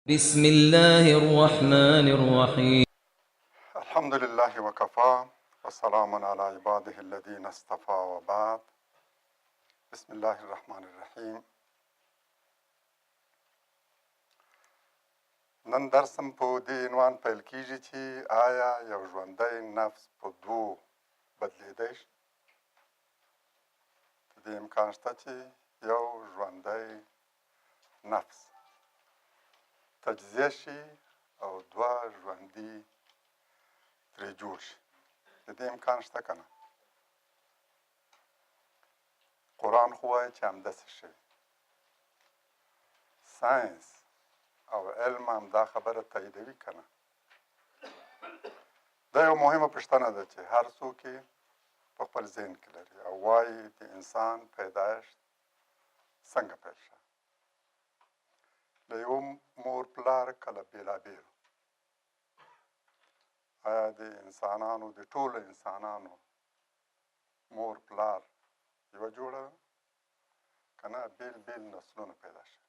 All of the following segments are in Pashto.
بسم الله الرحمن الرحيم. الحمد لله وكفى وسلام على عباده الذين اصطفى وبعد. بسم الله الرحمن الرحیم. نن درسم په دې عنوان پیل کیږي چې آیا یو ژوندی نفس په دوو بدلېدی شي؟ د دې امکان شته چې یو ژوندی نفس تجزیه شي او دوه ژوندي ترې جوړ شي. د دې امکان شته که نه؟ قران خو وایي چې همداسې شوي. ساینس او علم هم دا خبره تاییدوي که نه؟ دا یو مهمه پوښتنه ده چې هر څوک یې په خپل ذهن کې لري او وایي د انسان پیدایښت څنګه پیل شوه. د یو مور پلار کله بېلابېلو. آیا د انسانانو د ټولو انسانانو مور پلار یوه جوړه ده که نه بېل بېل نسلونه پیدا شوي؟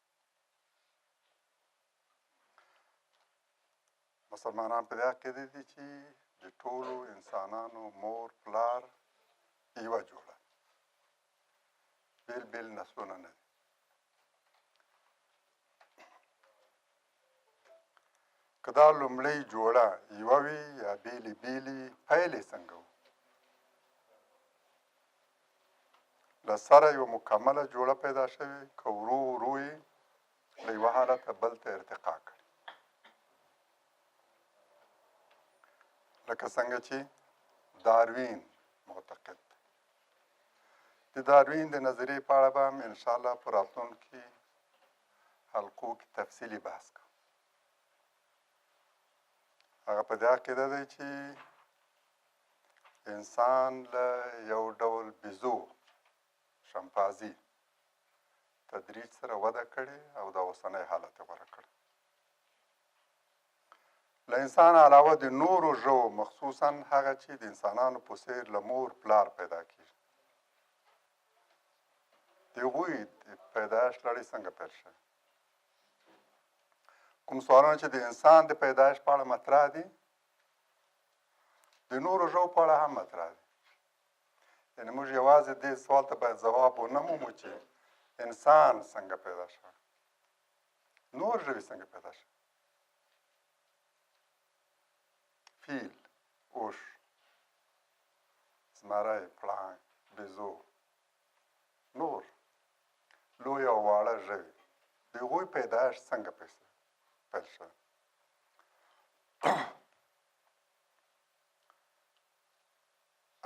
مسلمانان په دې عقیده دي چې د ټولو انسانانو مور پلار یوه جوړه، بېل بېل نسلونه نه دي. که دا لومړۍ جوړه یوه وي یا بېلې بېلې پیل یې څنګه و؟ له سره یوه مکمله جوړه پیدا شوې که ورو ورو یې له یوه حالته بل ته ارتقاء کړي. لکه څنګه چې داروین معتقد دی. د داروین د نظریې په اړه به هم انشاءالله په راتلونکي حلقو کې تفصیلي بحث کوو. هغه په دې عقیده دی چې انسان له یو ډول بیزو شمپازي تدریج سره وده کړې او د اوسنی حالت یې غوره کړی. له انسان علاوه د نورو ژوو مخصوصا هغه چې د انسانانو په څېر له مور پلار پیدا کېږي، د هغوی د پیدایښت لړۍ څنګه پیل شوې؟ کوم سوالونه چې د انسان د پیدایښت په اړه مطرح دي د نورو ژوو په اړه هم مطرح دي. یعنې موږ یوازې دې سوال ته باید ځواب ونه مومو چې انسان څنګه پیدا شوی، نور ژوي څنګه پیدا شوی، فیل، اوښ، زمری، پړانګ، بیزو، نور لوی او واړه ژوي د هغوی پیدایښت څنګه پیل شوی؟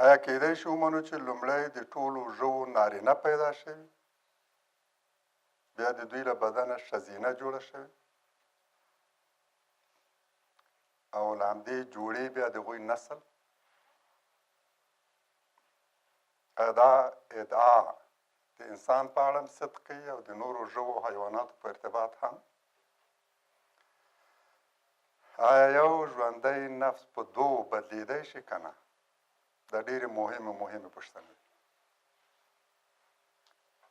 آیا کېدای شي ومنو چې لومړی د ټولو ژوو نارینه پیدا شوي، بیا د دوی له بدنه ښځینه جوړه شوې او له همدې جوړې بیا د هغوی نسل؟ آیا دا ادعا د انسان په اړه هم صدق کوي او د نورو ژوو او حیواناتو په ارتباط هم؟ آیا یو ژوندی نفس په دوو بدلېدی شي که نه؟ دا ډېرې مهمې پوښتنې دي.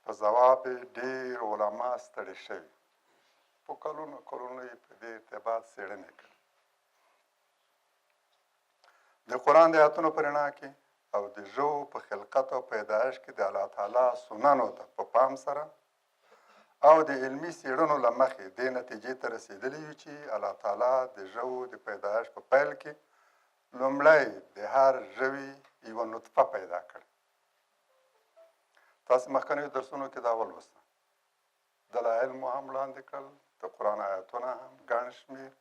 په ځواب یې ډېر علما ستړي شوي، په کلونو یې په دې ارتباط څېړنې کړي. د قران د آیاتونو په رڼا کې او د ژوو په خلقت او پیدایښت کې د الله تعالی سننو ته په پام سره او د علمي څېړنو له مخې دې نتیجې ته رسېدلي یو چې الله تعالی د ژوو د پیدایښت په پیل کې لومړی د هر ژوي یوه نطفه پیدا کړه. تاسو مخکنیو درسونو کې دا ولوسته. دلایل مو هم وړاندې کړل، د قرآن آیاتونه هم ګڼ شمېر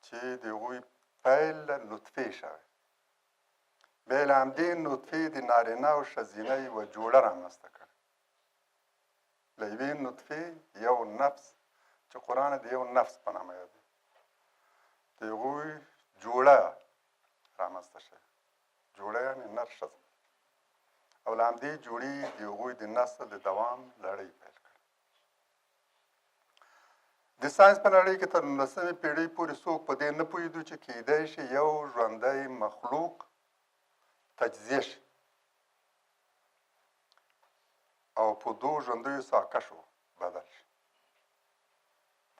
چې د هغوی پیل له نطفې شوی. بیا له همدې نطفې د نارینه او ښځینه یوه جوړه رامنځته کړه. له یوې نطفې یو نفس چې قرآن د یو نفس په نامه یادوي، د هغوی جوړه رامنځته شوې. جوړه یعنې نر ښځه او له همدې جوړې د هغوی د نسل د دوام لړۍ پیل کړه. د ساینس په نړۍ کې تر 19مې پېړۍ پورې څوک په دې نه پوهېدو چې کېدای شي یو ژوندی مخلوق تجزیه شي او په دوو ژوندیو ساکشو بدل شي.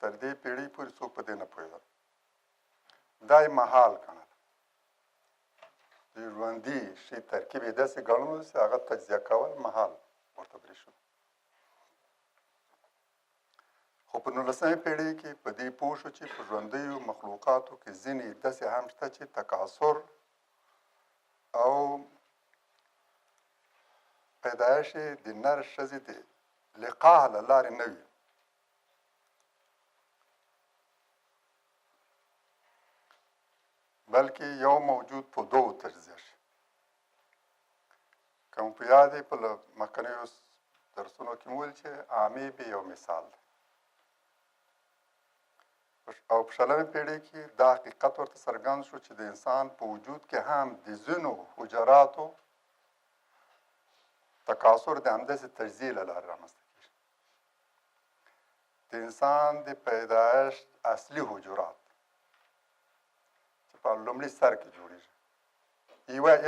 تر دې پیړۍ پورې څوک په دې نه پوهېدل. دا یې محال ګڼل. د ژوندي شي ترکیب یې داسې ګڼلو چې هغه تجزیه کول محال ورته برېښو. خو په 19مې پیړۍ کې په دې پوه شو چې په ژوندیو مخلوقاتو کې ځینې داسې هم شته چې تکاثر او پیدایش یې د نر ښځې د لقاح له لارې نه وي، بلکې یو موجود په دوو تجزیه شي. که مو په یاد یې په مخکنیو درسونو کې مو ویل چې امیبې یو مثال دی. او په 20مې پیړۍ کې دا حقیقت ورته څرګند شو چې د انسان په وجود کې هم د ځینو حجراتو تکاثر د همداسې تجزیې له لارې رامنځته کېږي. د انسان د پیدایښت اصلي حجرات چې په لومړي سر کې جوړېږي،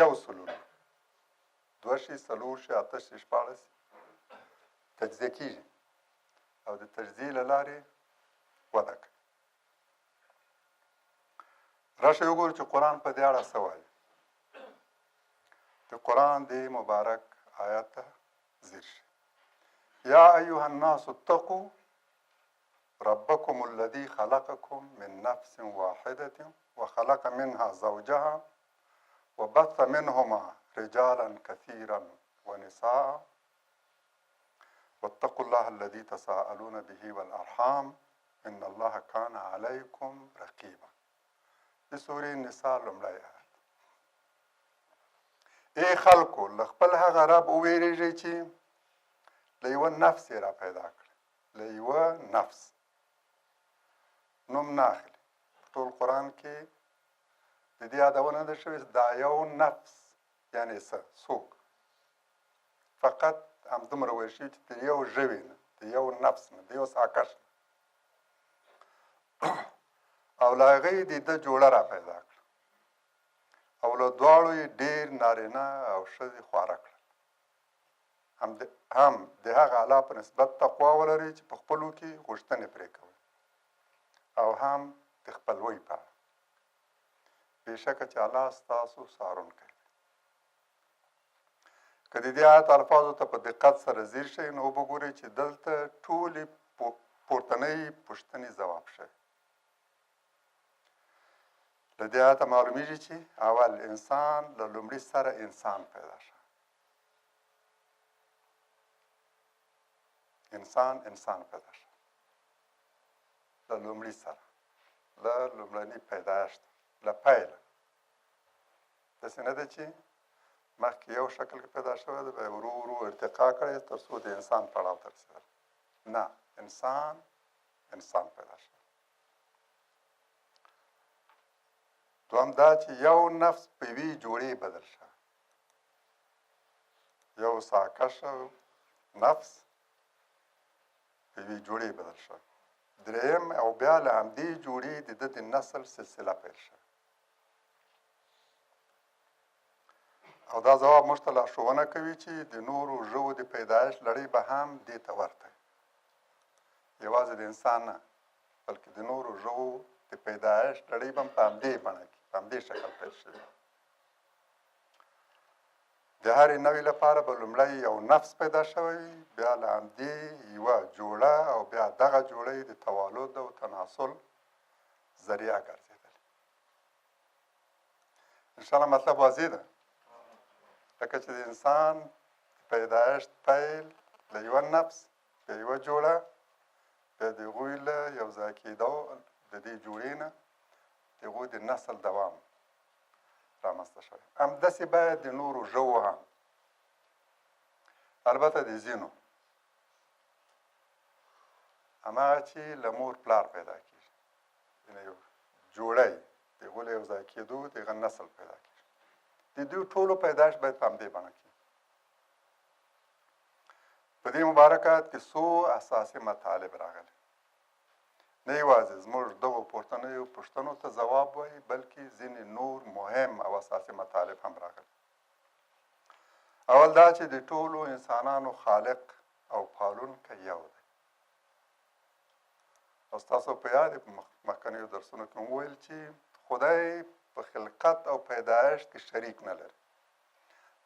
یو سلونه، 2 شي، 4 شي، 8 شي، 14 شي، تجزیه کېږي او د تجزیې له لارې وده کوي. راشئ وګورو چې قرآن په دې اړه څه وایي. د قرآن د مبارک آیات ته ځیر شي. یا ایها الناس اتقوا ربکم الذي خلقکم من نفس واحدة وخلق منها زوجها وبث منهما رجالا كثيرا ونساء واتقوا الله الذي تساءلون به والأرحام ان الله كان عليكم رقيبا. د سورې نساء لومړی آیت. ای خلکو له خپل هغه رب وویرېږئ چې له یوه نفس یې را پیدا کړی. له یوه نفس نوم نه اخلي. په ټول قرآن کې د دې یادونه ده شوې دا یو نفس یعنې څه څوک، فقط همدومره ویل شوي چې د یو ژوي نه، د یو نفس نه، د یو ساکش نه. او له هغې د ده جوړه را پیدا کړه او له دواړو یې ډېر نارینه او ښځې خواره کړل. هم د هغه الله په نسبت تقوا ولرئ چې په خپلو کې غوښتنې پرې کوئ، او هم د خپلوۍ په اړه. بېشکه چې الله ستاسو څارونکی دی. که د دې آیت الفاظو ته په دقت سره ځیر شئ نو وګورئ چې دلته ټولې پورتنۍ پوښتنې ځواب شوي. له دې آیته معلومیږي چې اول انسان له لومړي سره انسان پیدا شو. انسان پیدا شو له لومړي سره، له لومړني پیدایښت، له پیله. داسې نه ده چې مخکې یو شکل کې پیدا شوی دی، بیا ورو ورو ارتقاء کړی تر څو د انسان پړاو ته رسېدلی. نه، انسان پیدا شو. دوهم دا چې یو نفس په یوې جوړې بدل شو. یو ساکشه نفس په یوې جوړې بدل شو. دریم او بیا له همدې جوړې د ده د نسل سلسله پیل شوه. او دا ځواب موږ ته لارښوونه کوي چې د نورو ژوو د پیدایښت لړۍ به هم دې ته ورته وي. یوازې د انسان نه، بلکې د نورو ژوو د پیدایښت لړۍ به هم په همدې بڼه کې، په همدې شکل پیل شوي. د هرې نوې لپاره به لومړی یو نفس پیدا شوی وي، بیا له همدې یوه جوړه او بیا دغه جوړه د توالد او تناسل ذریعه ګرځېدلې. انشاءالله مطلب واضح ده. لکه چې د انسان پیدایښت پیل له یوه نفس، بیا یوه جوړه، بیا د هغوی له یو ځای کېدو د دې جوړې نه د هغوی د نسل دوام رامنځته شوی. همداسې باید د نورو ژوو هم، البته د ځینو هماغه چې له مور پلار پیدا کېږي، یعنې یو جوړه یې د هغو له یو ځای کېدو د هغه نسل پیدا کېږي. د دوی ټولو پیدایښت باید په همدې بڼه کې. په دې مبارک آیت کې څو اساسي مطالب راغلي. نه یوازې زموږ دغو پورتنیو پوښتنو ته ځواب وایي، بلکې ځینې نور مهم او اساسي مطالب هم راغلي. اول دا چې د ټولو انسانانو خالق او پالونکی یو دی. دویم دا چې د انسان د پیدایښت لپاره یو ځانګړی او ستاسو په یاد په مخکنیو درسونو کې مو وویل چې خدای په خلقت او پیدایښت کې شریک نه لري.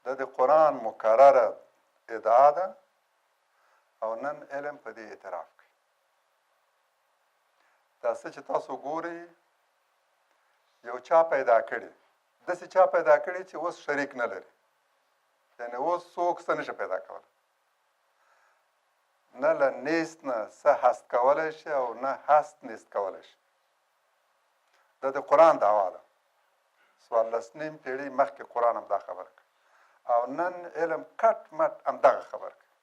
دا د قرآن مکرره ادعا ده او نن علم په دې اعتراف کوي. دا څه چې تاسو ګورئ یو چا پیدا کړي، داسې چا پیدا کړي چې اوس شریک نه لري، یعنې اوس څوک څه نشي پیدا کولی، نه له نیست نه څه هست کولی شي او نه هست نیست کولی شي. دا د قرآن دعوا ده. 14 پېړۍ مخکې قرآن هم دا خبره کوي او نن علم کټ مټ همدغه خبر کوي.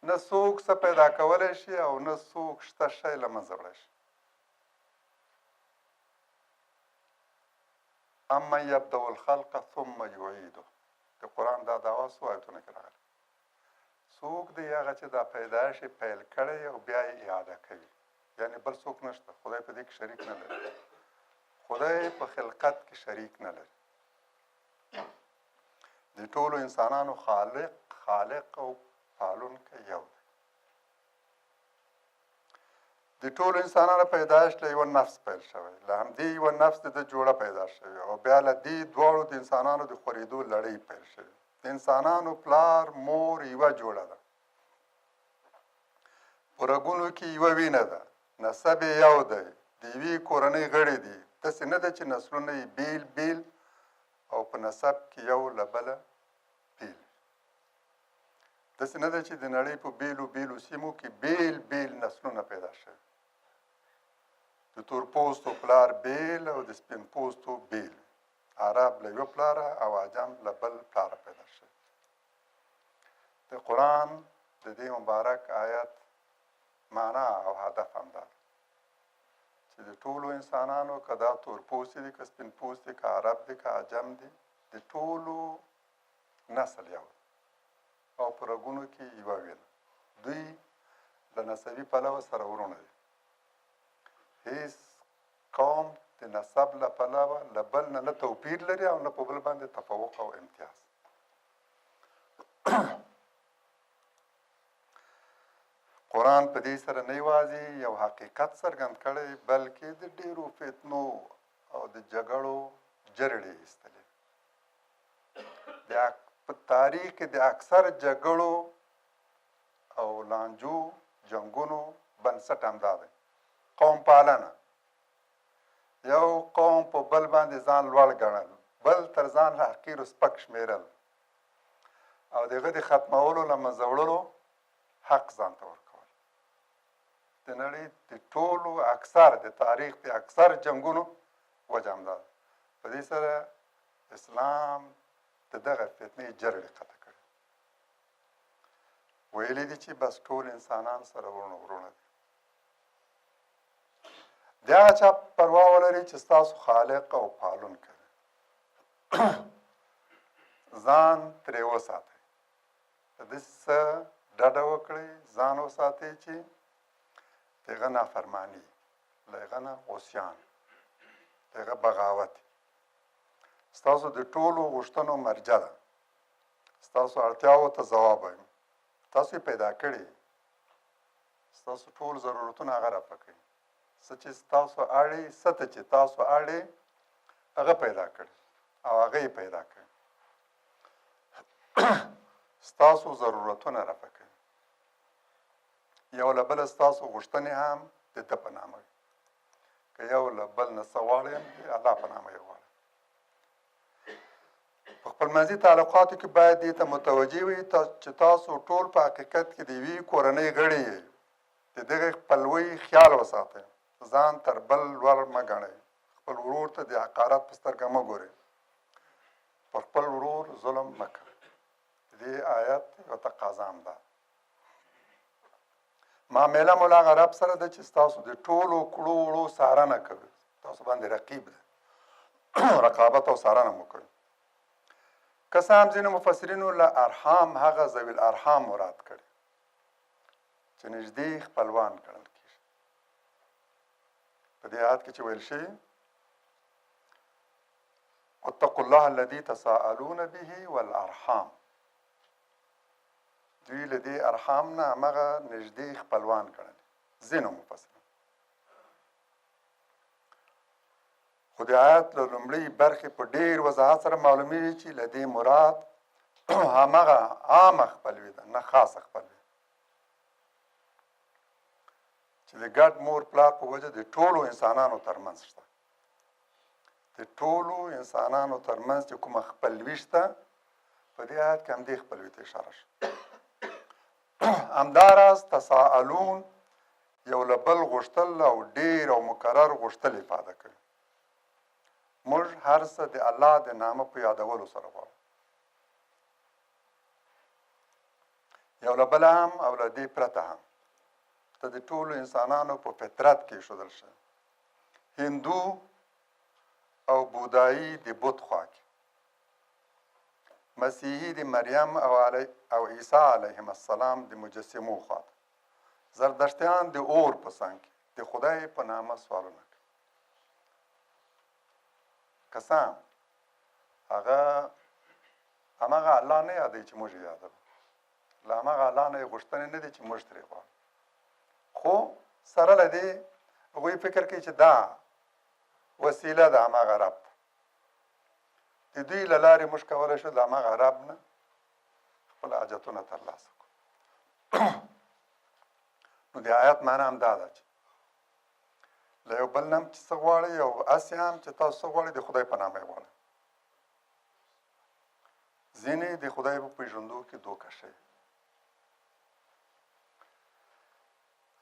نه څوک څه پیدا کولی شي او نه څوک شته شی له منځه وړی شي. اما یبدأ الخلق ثم یعیده. د قرآن دا دعوا څو آیتونه کې راغلي. څوک دی هغه چې دا پیدایش یې پیل کړی او بیا یې اعاده کوي، یعنې بل څوک نشته. خدای په دې کې شریک نه لري. خدای په خلقت کې شریک نه لري. د ټولو انسانانو خالق او پالونکی یو دی. د ټولو انسانانو پیدایش له یوه نفس پیل شوی، له همدې یوه نفس د جوړه پیدا شوی او بیا له دې دواړو د انسانانو د خورېدو لړۍ پیل شوی. د انسانانو پلار مور یوه جوړه ده، په رګونو کې یوه وینه ده، نسب یې یو دی، د یوې کورنۍ غړي دي. داسې نه ده چې نسلونه یې بیل بیل او په نسب کې یو له بله بیل. داسې نه ده چې د نړۍ په بیلو بیلو سیمو کې بیل بیل نسلونه پیدا شوي. د تور پوستو پلار بیل او د سپین پوستو بیل، عرب له یوه پلاره او عجم له بل پلاره پیدا شوي. د قرآن د دې مبارک آیت معنا او هدف همدا ده چې د ټولو انسانانو که دا تور پوستي دي که سپین پوستي که عرب دي که عجم دي، د ټولو نسل یو دی او په رګونو کې یوه وینه. دوی له نسبي پلوه سره ورونه دي. هیڅ قوم د نسب له پلوه له بل نه توپیر لري او نه په بل باندې تفوق او امتیاز. قرآن په دې سره نه یوازې یو حقیقت څرګند کړی بلکې د ډېرو فتنو او د جګړو جرړې ایستلې. په تاریخ کې د اکثر جګړو او لانجو جنګونو بنسټ همدا دی، قوم پالنه. یو قوم په بل باندې ځان لوړ ګڼل، بل تر ځان حقیر و سپک شمیرل او د هغه د ختمولو له منځه وړلو حق ځان ته ورکول. د نړۍ د ټولو اکثر د تاریخ د اکثر جنګونو وجه همدا ده. په دې سره اسلام د دغه فتنې جرړې قطع کړي. ویلي دي چې بس ټول انسانان سره ورونه ورونه دي. د هغه چا پروا ولري چې ستاسو خالق او پالونکی دی. ځان ترې وساتئ. د داسې څه ډډه وکړئ، ځان وساتئ چې د هغه نافرماني، له هغه نه عصیان، د هغه بغاوت ستاسو د ټولو غوښتنو مرجع ده. ستاسو اړتیاو ته ځواب وایم. تاسو یې پیدا کړي، ستاسو ټول ضرورتونه هغه رفع کوي. څه چې ستاسو اړې، څه ته چې تاسو اړې هغه پیدا کړي او هغه یې پیدا کړي. ستاسو ضرورتونه رفع کوي. یو له بله ستاسو غوښتنې هم د ده په نامه وي. که یو له بل نه څه غواړئ هم د الله په نامه یې غواړئ. په خپل منځي تعلقاتو کې باید دې ته متوجه وي چې تاسو ټول په حقیقت کې د یوې کورنۍ غړي یې. د دغې خپلوۍ خیال وساتئ. ځان تر بل لوړ مه ګڼئ. خپل ورور ته د حقارت په سترګه مه ګورئ. پر خپل ورور ظلم مه کوئ. د دې آیت یوه تقاضا هم ده. معامله مو له هغه رب سره ده چې ستاسو د ټولو کړو وړو څارنه کوي. تاسو باندې رقیب ده. رقابت او څارنه مو کوي. که څه هم ځینو مفسرینو له ارحام هغه ذوي الارحام مراد کړي چې نږدې خپلوان ګڼل کېږي. په دې آیت کې چې ویل شوي واتقوا الله الذي تساءلون به والارحام، دوی له دې ارحام نه همغه نږدې خپلوان ګڼل. ځینو مفسرین خو د آیت له لومړۍ برخې په ډېر وضاحت سره معلومیږي چې له دې مراد همغه عامه خپلوي ده، نه خاصه خپلوي، چې د ګډ مور پلار په وجه د ټولو انسانانو ترمنځ شته. د ټولو انسانانو ترمنځ چې کومه خپلوي شته، په دې آیت کې همدې خپلوي ته اشاره شوه. همداراز تساءلون یو له بل غوښتل او ډېر او مکرر غوښتل افاده کوي. موږ هر څه د الله د نامه په یادولو سره غواړو. یو له بله هم او له دې پرته هم ته د ټولو انسانانو په فطرت کې ایښودل شوی. هندو او بودایي د بت خوا کې، مسیحي د مریم او عیسی علیهم السلام د مجسمو خوا ته، زردشتیان د اور په څنګ کې د خدای په نامه سوالونه کوي. کسان هغه همغه الله نه یادوي چې موږ یې یادوو، له همغه الله نه یې غوښتنې نه دي چې موږ ترې غواړو، خو سره له دې هغوی فکر کوي چې دا وسیله د همغه رب ده. د دوی له لارې موږ کولی شو د همغه رب نه خپل حاجتونه ترلاسه کړو. نو د آیت معنا هم دا ده چې له یو بل نه هم چې څه غواړئ او هسې هم چې تاسو څه غواړئ د خدای په نامه یې غواړئ. ځینې د خدای په پېژندو کې دوکه شوي،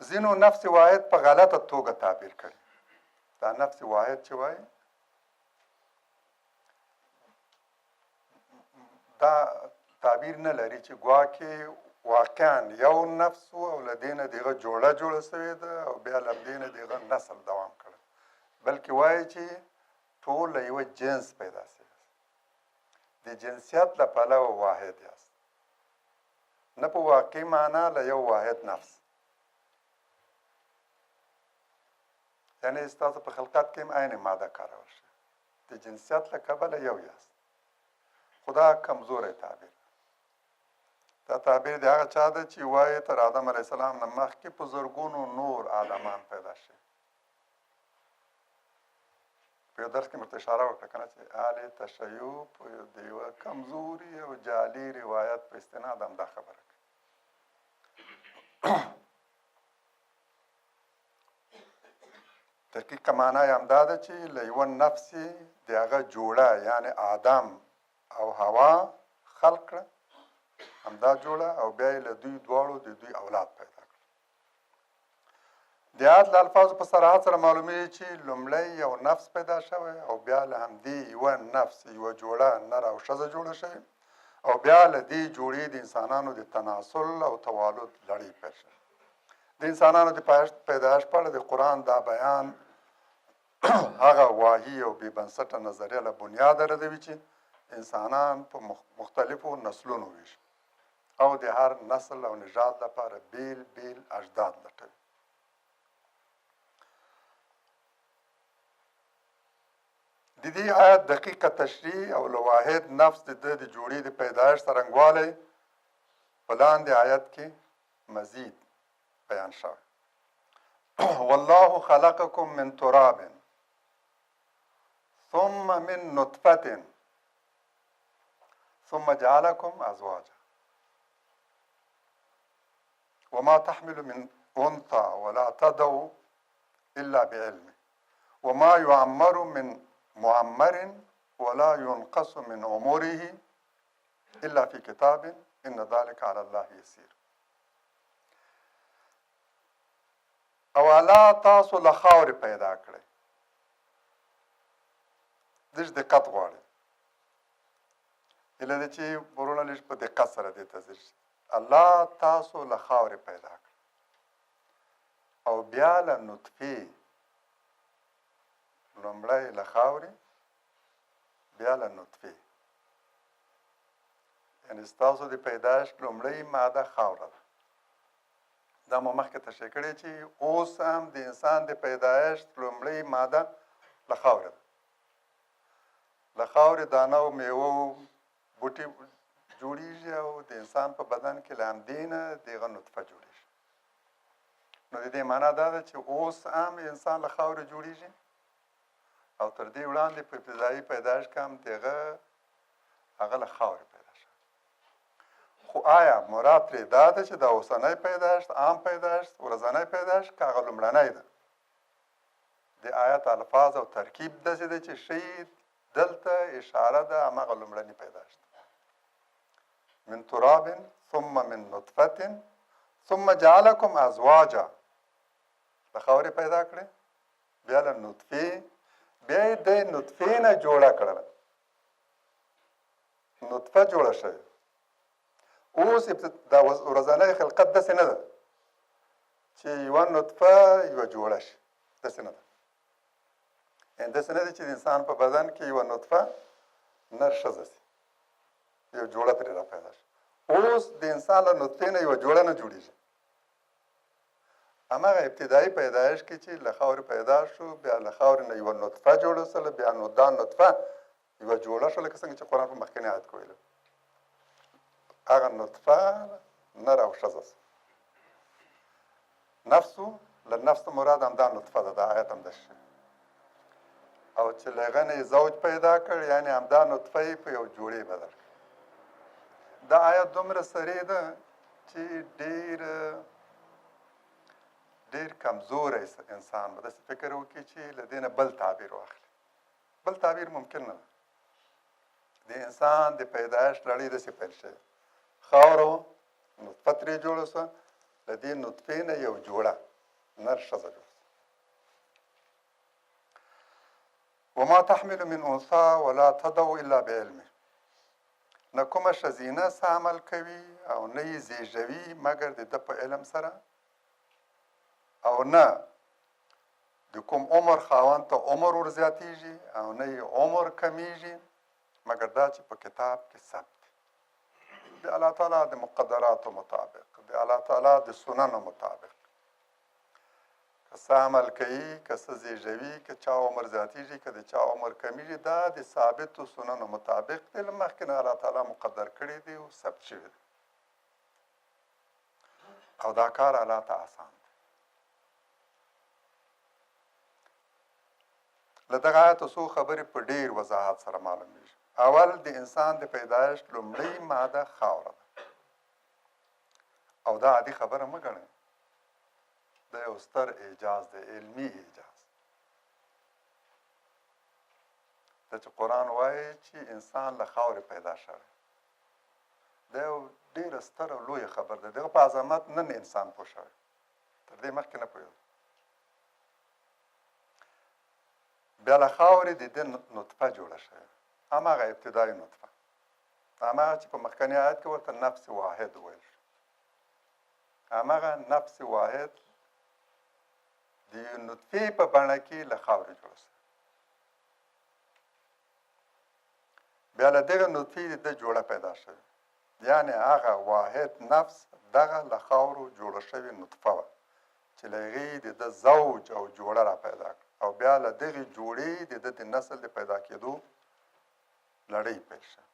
ځینو نفس واحد په غلطه توګه تعبیر کړي. دا نفس واحد چې وایي دا تعبیر نه لري چې ګواکې واقعا یو نفس و او له دې نه د هغه جوړه سوې ده او بیا له دې نه د هغه نسل دوام کړی، بلکې وایي چې ټول له یوه جنس پیدا شوي، د جنسیت له پلوه واحد یاست، نه په واقعي معنا له یو واحد نفس. یعنې ستاسو په خلقت کې هم عین ماده کارول شوې، د جنسیت له کبله یو یاست. خدا کمزوری تعبیر، دا تعبیر د هغه چا ده چې وایي تر آدم علیه السلام نه مخکې په زرګونو نور آدمان پیدا شي. په یو درس کې مې ورته اشاره وکړه که نه چې اهل تشیع د یوه کمزوري او جعلي روایت په استناد هم دا خبره کوي. دقیقه معنا یې همدا ده چې له یوه نفس د هغه جوړه یعنې آدم او هوا خلق کړه، همدا جوړه، او بیا یې له دوی دواړو د دوی اولاد پیدا کړه. د آیت له الفاظو په صراحت سره معلومیږي چې لومړی یو نفس پیدا شوی او بیا له همدې یوه نفس یوه جوړه نر او ښځه جوړه شوې، او بیا له دې جوړې د انسانانو د تناسل او توالد لړۍ پیل شوه. د انسانانو د پیدایښت په اړه د قران دا بیان هغه واهي او بې بنسټه نظریه له بنیاده ردوي چې انسانان په مختلفو نسلونو ویشي او د هر نسل او نژاد لپاره بیل بیل اجداد لټوي. د دې آیت دقیقه تشریح او له واحد نفس د ده د جوړې د پیدایښت څرنګوالی په لاندې آیت کې مزید بیان شوی. والله خلقکم من تراب ثم من نطفة ثم جعلكم ازواجا وما تحمل من انثى ولا تضع الا بعلمه وما يعمر من معمر ولا ينقص من عمره الا في كتاب ان ذلك على الله يسير. او الله تاسو له خاورې پیدا کړئ. لږ دقت غواړي، هیله ده چې ورونه لږ په دقت سره دې ته ځیر شي. الله تاسو له خاورې پیدا کړ او بیا له نطفې، لومړی له خاورې بیا له نطفې، یعنې ستاسو د پیدایښت لومړۍ ماده خاوره ده. دا مو مخکې تشریح کړې چې اوس هم د انسان د پیدایښت لومړۍ ماده له خاورې ده. له خاورې دانه او میوه بوټي جوړیږي او د انسان په بدن کې له همدې نه د هغه نطفه جوړیږي. نو د دې معنا دا ده چې اوس هم انسان له خاورې جوړیږي او تر دې وړاندې په ابتدایي پیدایښت کې هم دغه هغه له خاورې پیدا شوی. خو آیا مراد ترې دا ده چې دا اوسنی پیدایښت عام پیدایښت ورځنی پیدایښت که هغه لومړنی ده؟ د آیت الفاظ او ترکیب داسې دی چې ښیي دلته اشاره ده هماغه لومړني پیدایښت من تراب ثم من نطفة ثم جعلكم ازواجا د خاورې پیدا کړې بیا له نطفې بیا یې د نطفې نه جوړه کړله نطفه جوړه شوې اوس دا ورځنی خلقت داسې نه ده چې یوه نطفه یوه جوړه شي داسې نه ده یعنې داسې نه ده چې د انسان په بدن کې یوه نطفه نر ښځه شي یو جوړه ترې را پیدا شي اوس د انسان له نطفې نه یوه جوړه نه جوړېږي هماغه ابتدایي پیدایښت کې چې له خاورې پیدا شو بیا له خاورې نه یوه نطفه جوړه شوله بیا نو دا نطفه یوه جوړه شوه لکه څنګه چې قرآن په مخکیني آیت کې ویلي هغه نطفه نر او ښځه شو نفسو له نفس مراد همدا نطفه ده دا آیت هم داسې او چې له هغه نه یې زوج پیدا کړ یعنې همدا نطفه یې په یو جوړې بدل کړ دا آیت دومره سریع ده چې ډېر کمزوری انسان به داسې فکر وکړي چې له دې نه بل تعبیر واخلي بل تعبیر ممکن نه ده د انسان د پیدایښت لړۍ داسې پیل شوې خاورو نطفه ترې جوړه شوه له دې نطفې نه یو جوړه نر ښځه جوړه وما تحمل من انثى ولا تضع الا بعلمه نه کومه ښځینه څه عمل کوي او نه یې زیږوي مګر د ده په علم سره او نه د کوم عمر خاوند ته عمر ورزیاتېږي او نه یې عمر کمیږي مګر دا چې په کتاب کې ثبت د الله تعالی د مقدراتو مطابق د الله تعالی د سننو مطابق که څه عمل کوي که څه زیږوي که چا عمر زیاتېږي که د چا عمر کمیږي دا د ثابتو سننو مطابق دی له مخکې نه الله تعالی مقدر کړی دی او ثبت شوی دی او دا کار الله ته آسان دی له دغه آیتو څو خبرې په ډېر وضاحت سره معلومیږي اول د انسان د پیدایښت لومړۍ ماده خاوره ده او دا عادي خبره مه ګڼئ دا یو ستر اعجاز دی علمي اعجاز دا چې قرآن وایي چې انسان له خاورې پیدا شوی دا یو ډېره ستره لویه خبر ده دغه په عظمت نن انسان پوه شوی تر دې مخکې نه پوهېدو بیا له خاورې د دې نطفه جوړه شوې هماغه ابتدایي نطفه هماغه چې په مخکني آیت کې ورته نفس واحد ویل شو هماغه نفس واحد د یو نطفې په بڼه کې له خاورې جوړه شوه بیا له دغه نطفې د ده جوړه پیدا شوې یعنې هغه واحد نفس دغه له خاورو جوړه شوې نطفه وه چې له هغې د ده زوج او جوړه را پیدا کړه او بیا له دغې جوړې د ده د نسل د پیدا کېدو لړۍ پیل شوه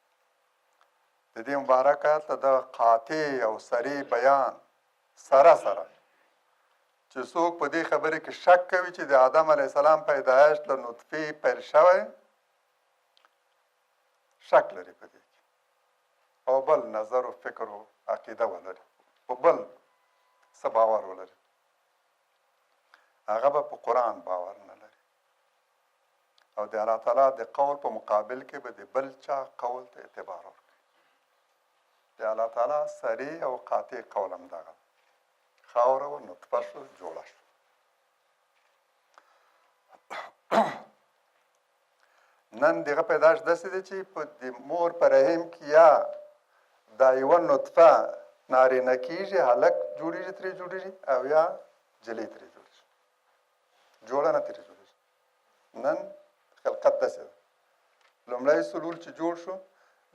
د دې مبارک آیت ته د قاطع او صریح بیان سره چې څوک په دې خبرې کې شک کوي چې د آدم علیه السلام پیدایښت له نطفې پیل شوی شک لري په دې کې او بل نظر و فکر و عقیده ولري او بل څه باور ولري هغه به په قرآن باور نه لري او د الله تعالی د قول په مقابل کې به د بل چا قول ته اعتبار ورکوي د الله تعالی صریح او قاطع قول هم دغه خاوره و نطفه شو جوړه شو نن دغه پیدایښت داسې دی چې په د مور په رحم کې یا دا یوه نطفه نارینه کېږي هلک جوړېږي ترې جوړېږي او یا جلۍ ترې جوړېږي جوړه نه ترې جوړېږي نن خلقت داسې ده لومړی سلول چې جوړ شو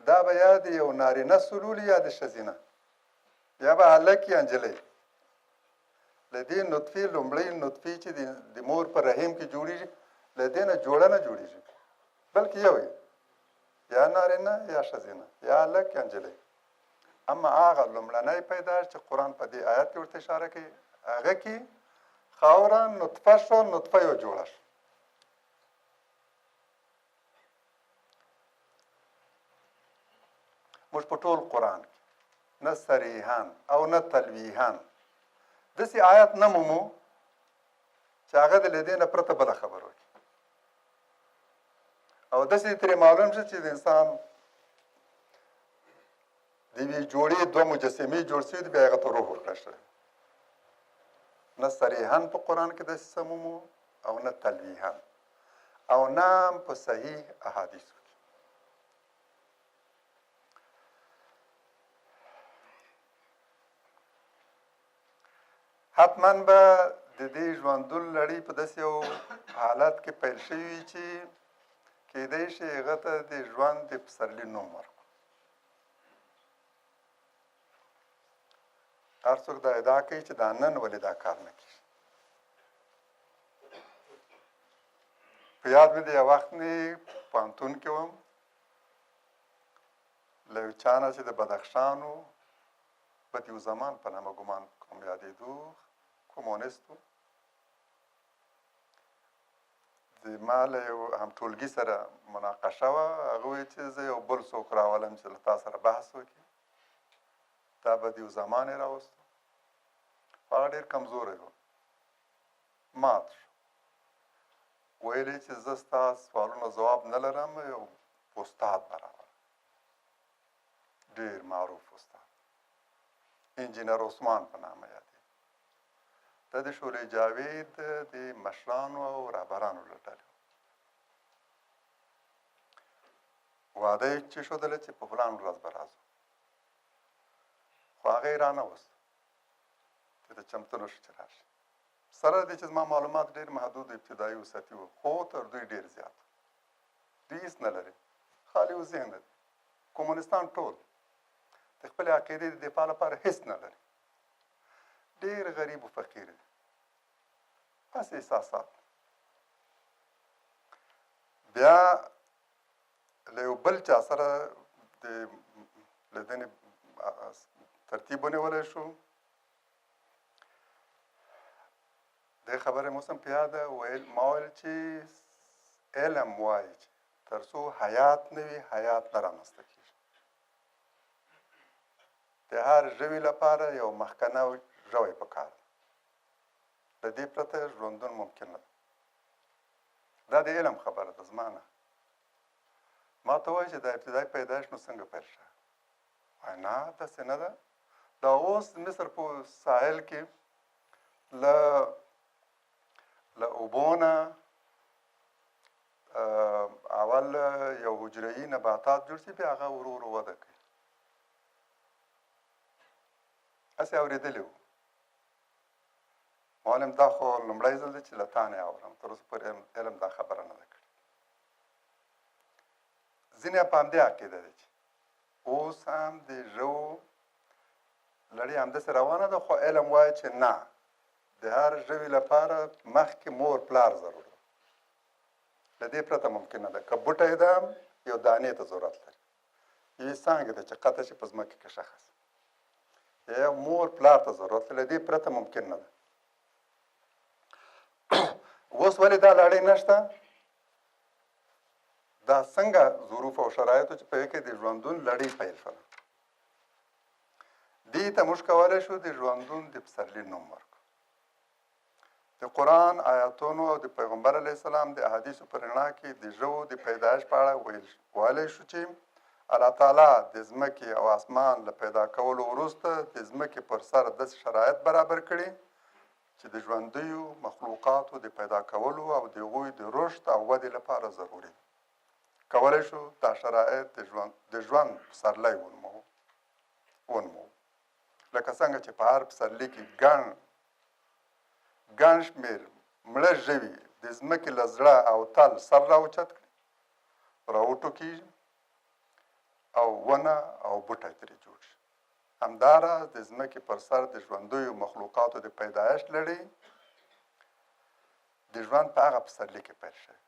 دا به یا د یو نارینه سلول یا د ښځینه یا به هلک یا نجلۍ له دې نطفې لومړۍ نطفې چې د مور په رحم کې جوړېږي له دې نه جوړه نه جوړېږي بلکې یو یا نارینه یا ښځینه یا هلک یا نجلۍ اما هغه لومړنی پیدایښت چې قرآن په دې آیت کې ورته اشاره کوي هغه کې خاوره نطفه شوه نطفه یو جوړه شوه موږ په ټول قرآن کې نه صریحا او نه تلویحا داسې آیت نه مومو چې هغه د له دې نه پرته بله خبره وکړي او داسې ترې معلوم شي چې د انسان د یوې جوړې دوه مجسمې جوړ شوي دي بیا هغه ته روح ورکړل شوی نه صریحا په قرآن کې داسې څه مومو او نه تلویحا او نه هم په صحیح احادیثو کې. حتما به د دې ژوندون لړۍ په داسې یو حالت کې پیل شوي وي چې کېدای شي هغه ته د ژوند د پسرلي نوم ورکړو. هر څوک دا ادعا کوي چې دا نن ولې دا کار نه کېږي. په یاد مې د یو وخت مې پوهنتون کې وم له یو چا نه چې د بدخشان و بدیو زمان په نامه ګمان کوم یادېدو کمونیست و د ما له یو همټولګي سره مناقشه وه هغه وایي چې زه یو بل څوک راولم چې له تا سره بحث وکړي دا بدیو زمان یې راوستو هغه ډېر کمزوری و مات شو ویل یې چې زه ستا سوالونو ځواب نه لرم یو استاد به راولم ډېر معروف استاد انجنیر عثمان په نامه یادېږي دا د شورې جاوید د مشرانو او رهبرانو له ډلې واده یې چې ښودله چې په فلان ورځ به راځو خو هغه یې رانهوست چې ته چمتو نه شو چې راشي سره د دې چې زما معلومات ډېر محدود ابتدایي وسطي وو خو تر دوی ډېر زیات دوی هېڅ نه لري خالي و ذهن لري کمونستان ټول د خپلې عقیدې د دفاع لپاره هېڅ نه لري ډېر غریب و فقیر دي بس احساسات بیا له یو بل چا سره د لیدنې ترتیب ونیولی شو دې خبرې مو سم په یاده ما ویل چې علم وایي چې تر څو حیات نه وي حیات نه رامنځته کېږي د هر ژوي لپاره یو مخکنه ژوی پکار دی د دې پرته ژوندون ممکن نه ده دا د علم خبره ده زما نه ما ته وایي چې د ابتدایي پیدایښت نو څنګه پیل شوی وایي نه داسې نه ده دا اوس مصر په ساحل کې له اوبو نه اول یو حجروي نباتات جوړ شي بیا هغه ورو ورو وده کوي هسې اورېدلي وو معلم دا خو لومړی ځل دی چې له تا نه یې اورم تر اوسه پورې علم دا خبره نه ده کړې ځینې په همدې عقیده دی چې اوس هم د ژوو لړۍ همداسې روانه ده خو علم وایي چې نه د هر ژوي لپاره مخکې مور پلار ضرور ده له دې پرته ممکن نه ده که بوټی ده یو دانې ته ضرورت لري یوې څانګې ته چې قطع شي په ځمکې کې شخص یا مور پلار ته ضرورت لري له دې پرته ممکن نه ده اوس ولې دا لړۍ نشته دا څنګه ظروف او شرایطو چې په هغې کې د ژوندون لړۍ پیل شوه دې ته موږ کولی شو د ژوندون د پسرلي نوم ورکړو د قرآن آیاتونو او د پیغمبر علیه السلام د احادیثو په رڼا کې د ژوو د پیدایښت په اړه ویلی شو چې الله تعالی د ځمکې او اسمان له پیدا کولو وروسته د ځمکې پر سر داسې شرایط برابر کړي چې د ژوندیو مخلوقاتو د پیدا کولو او د هغوی د رشد او ودې لپاره ضروري دي کولی شو دا شرایط د ژوند پسرلی ونمو لکه څنګه چې په هر پسرلي کې ګڼ شمېر مړه ژوي د ځمکې له زړه او تل سر راوچت کړي راوټوکېږي او ونه او بوټی ترې جوړ شي همداراز د ځمکې پر سر د ژوندیو مخلوقاتو د پیدایښت لړۍ د ژوند په هغه پسرلي کې پیل شوی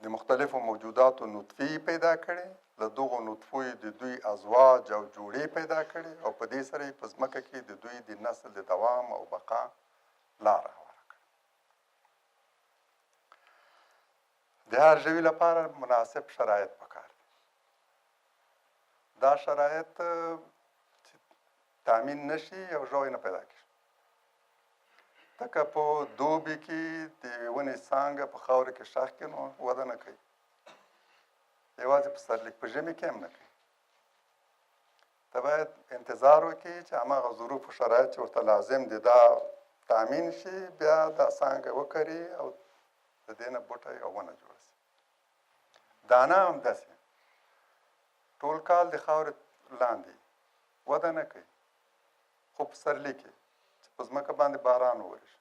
د مختلفو موجوداتو نطفې پیدا کړي له دغو نطفو د دوی ازواج او جوړې پیدا کړي او په دې سره یې په ځمکه کې د دوی د نسل د دوام او بقا لاره هواره کړه د هر ژوي لپاره مناسب شرایط پکار دي دا شرایط چې تامین نشي یو ژوی نه پیدا کېږي. لکه په دوبي کې د یوې ونې څانګه په خاوره کې ښخ کړي نو وده نه کوي، یوازې په سرلیک په ژمي کې هم نه کوي. ته باید انتظار وکړي چې هماغه ظروف و شرایط چې ورته لازم دي دا تامین شي، بیا دا څانګه وکري او د دې نه بوټی او ونه جوړه شي. دانه هم داسې ټول کال د خاورې لاندې وده نه کوي، خو په سرلیک کې چې په ځمکه باندې باران وورېږي،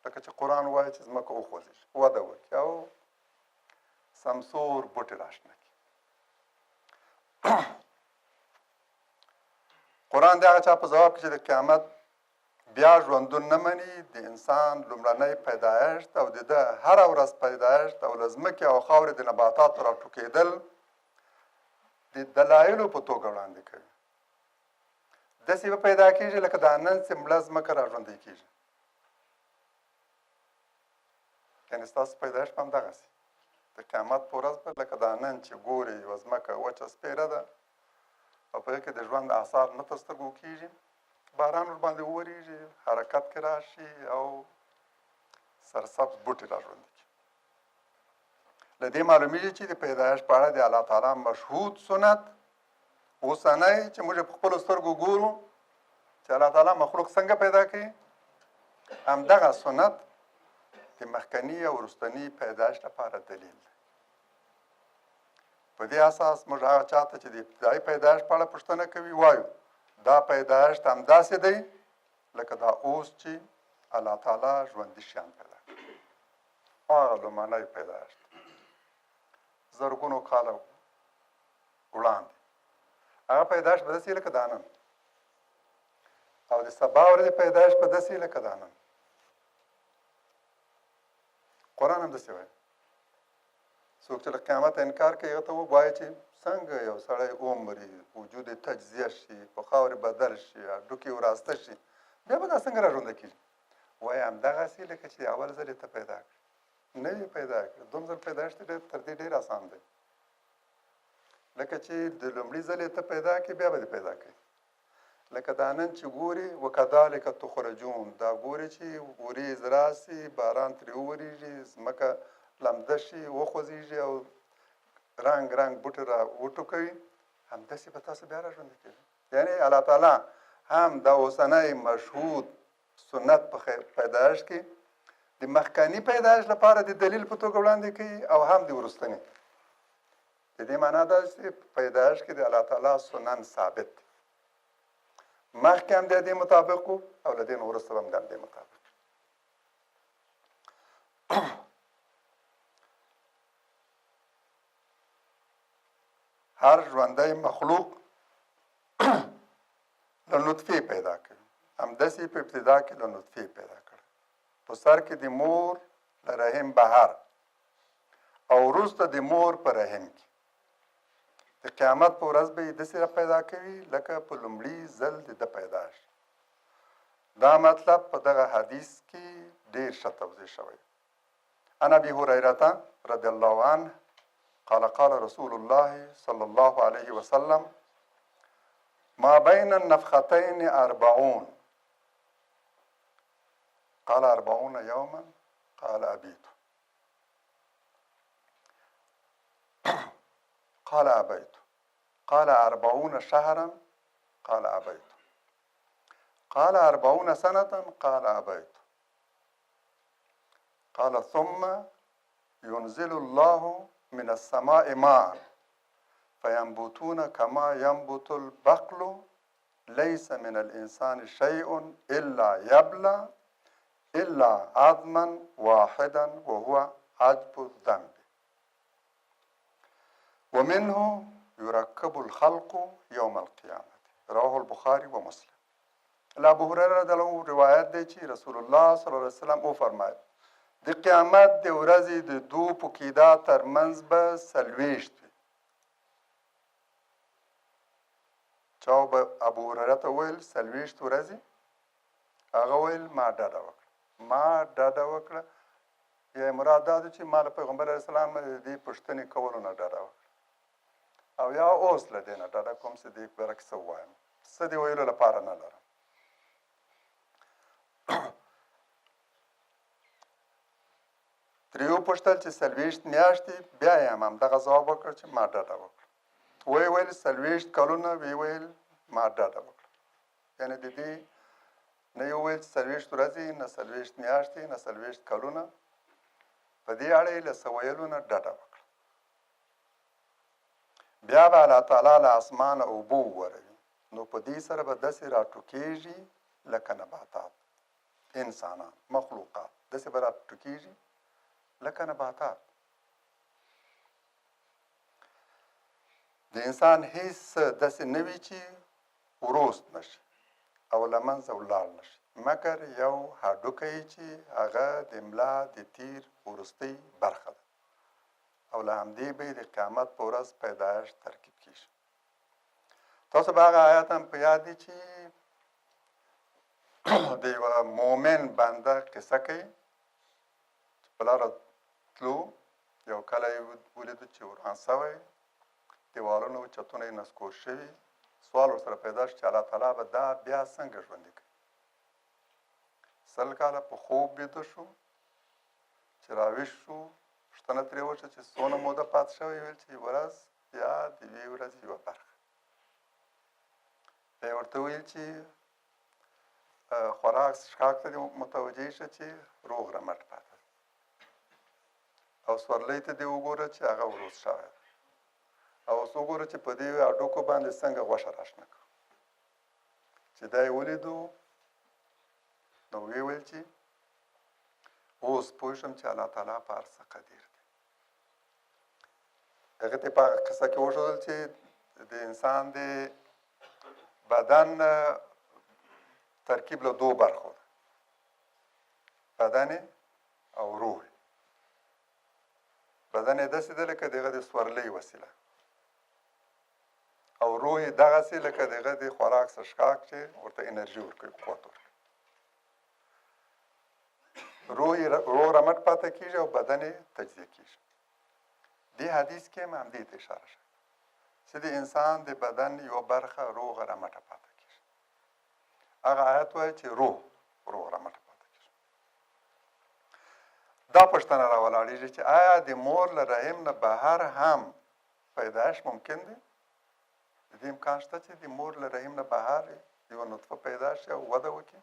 لکه چې قران وایي چې ځمکه وخوځېږي، وده وکړي او سمسور بوټي راشنه کړي. قرآن د هغه چا په ځواب کې چې د قیامت بیا ژوندون نه مني، د انسان لومړنی پیدایښت او د ده هره ورځ پیدایښت او له ځمکې او خاورې د نباتاتو راټوکېدل د دلایلو په توګه وړاندې کوي. داسې به پیدا کېږي لکه دا نن چې مړه ځمکه را ژوندی کېږي. یعنې ستاسو پیدایښت به همدغسې د قیامت په ورځ به لکه دا نن چې ګورې یوه ځمکه وچه سپېره ده او په هغې کې د ژوند اثار نه په سترګو کېږي، باران ورباندې وورېږي، حرکت کې راشي او سرسبز بوټي را ژوندي کړي. له دې معلومیږي چې د پیدایښت په اړه د الله تعالی مشهود سنت اوسنی چې موږ په خپلو سترګو ګورو چې الله تعالی مخلوق څنګه پیدا کوي، همدغه سنت د مخکني او وروستني پیدایښت لپاره دلیل دی. په دې اساس موږ هغه چاته چې د ابتدایي پیدایښت په اړه پوښتنه کوي وایو دا پیدایښت همداسې دی لکه دا اوس چې الله تعالی ژوندي شیان پیدا کړي. هغه لومړنی پیدایښت زرګونو کاله وړاندې هغه پیدایښت به داسې لکه دا نن، او د سبا ورځې پیدایښت به داسې لکه دا نن. قرآن هم داسې وایي. څوک چې له قیامته انکار کوي هغه ته ووایي چې څنګه یو سړی ومري، وجود یې تجزیه شي، په خاورې بدل شي، هډوکي وراسته شي، بیا به دا څنګه را ژوندی کېږي؟ وایي همدغسې لکه چې اول ځل یې ته پیدا کړي، نه یې پیدا کړي. دوم ځل پیدایښت تر دې ډېر اسان دی. لکه چې د لومړي ځل یې ته پیدا کړي بیا به دې پیدا کړي. لکه دا نن چې ګوري وکذلک تخرجون، دا ګوري چې وریځ راسي، باران ترې وورېږي، ځمکه لمده شي، وخوځېږي او رنګ رنګ بوټي را وټوکوي، همداسې به تاسو بیا را ژوندي کېږي. یعنې الله تعالی هم د اوسنی مشهود سنت په پیدایښت کې د مخکني پیدایښت لپاره د دلیل په توګه وړاندې کوي او هم د وروستني. د دې معنا دا چې پیدایښت کې د الله تعالی سنن ثابت دي، مخکې هم د دې مطابق وو او له دې نه وروسته به هم د دې مطابق. هر ژوندی مخلوق له نطفې پیدا کوي، همداسې په ابتدا کې له نطفې پیدا کړي، په سر کې د مور له رحم بهر او وروسته د مور په رحم کې. د قیامت په ورځ به یې داسې پیدا کوي لکه په لومړي ځل د ده پیدا شي. دا مطلب په دغه حدیث کې ډېر ښه توضیح شوی. عن ابي هريره رضي الله عنه قال قال رسول الله صلى الله عليه وسلم ما بين النفختين 40 قال 40 يوما قال أبيت قال أبيت قال 40 شهرا قال أبيت قال 40 سنة قال أبيت قال ثم ينزل الله من السماء ماء فينبتون كما ينبت البقل ليس من الإنسان شيء إلا يبلى إلا عظما واحدا وهو عجب الذنب ومنه يركب الخلق يوم القيامة رواه البخاري ومسلم. ابو هريره رضی الله عنه روایت دی چې رسول الله صلی الله علیه وسلم وفرمایل د قیامت د ورځې د دو پوکیدا ترمنځ به 40 وي. چا به ابو هريره ته ویل 40 ورځې؟ هغه ویل ما ډاډه وکړه یا مراد دا ده چې ما له پیغمبر علیه السلام د دې پوښتنې کولو نه ډاډه وکړه. او یا اوس له دې نه ډډه کوم چې دې باره کې څه ووایم څه دې ویلو لپاره نه لرم ترې وپوښتل چې 40 میاشتې بیا یې هم همدغه ځواب وکړ چې ما ډډه وکړه ویې ویل 40 کلونه ویې ویل ما ډډه وکړه یعنې د دې نه یې وویل چې 40 ورځې نه 40 میاشتې نه 40 کلونه په دې اړه یې له څه ویلو نه ډډه وکړه بیا به الله تعالی له اسمانه اوبه ووروي نو په دې سره به داسې راټوکېږي لکه نباتات انسانان مخلوقات داسې به راټوکېږي لکه نباتات د انسان هیڅ داسې نه وي چې وروست نشي او له منځه ولاړ نشي مګر یو هډوکی چې هغه د ملا د تیر وروستۍ برخه ده او له همدې به د قیامت په ورځ پيدايښت ترکیب کیږي تاسو به هغه آیات هم په یاد دي چې د یوه مؤمن بنده قصه کوي چې په لاره تلو یو کلی یې ولیدو چې وران سوی دیوالونه و چتونه یې نسکور شوي سوال ورسره پیدا شو چې الله تعالی به دا بیا څنګه ژوندي کوي 100 کاله په خوب بیده شو چې راویښ شو پوښتنه ترې وشوه چې څونه موده پاتې شوی ویل چې یوه ورځ یا د یوې ورځې یوه برخه بیا یې ورته ویل چې خوراک څښاک ته دې متوجه شه چې روغ رمټ پاته او سورلۍ ته دې وګوره چې هغه وروست شوی ده او اوس وګوره چې په دې هډوکو باندې څنګه غوښه راشنه کړو چې دا یې ولیدو نو ویې ویل چې اوس پوه شم چې الله تعالی په هر څه قدیر دی هغه ته په قصه کې وښودل چې د انسان د بدن ترکیب له 2 برخو ده بدن او روح بدن یې داسې ده لکه دغه د سورلۍ وسیله او روح یې دغسې لکه دغه د خوراک څښاک چې ورته انرژي ورکوي قوت ورکوي روح یې روغ رمټ پاته کېږي او بدن یې تجزیه کېږي دې حدیث کې هم همدې ته اشاره شوې چې د انسان د بدن یوه برخه روغه رمټه پاته کېږي هغه آیت وایي چې روغ رمټه پاته کېږي دا پوښتنه راولاړېږي چې آیا د مور له رحم نه بهر هم پیدایښت ممکن دی د دې امکان شته چې د مور له رحم نه بهر یوه نطفه پیدا شي او وده وکړي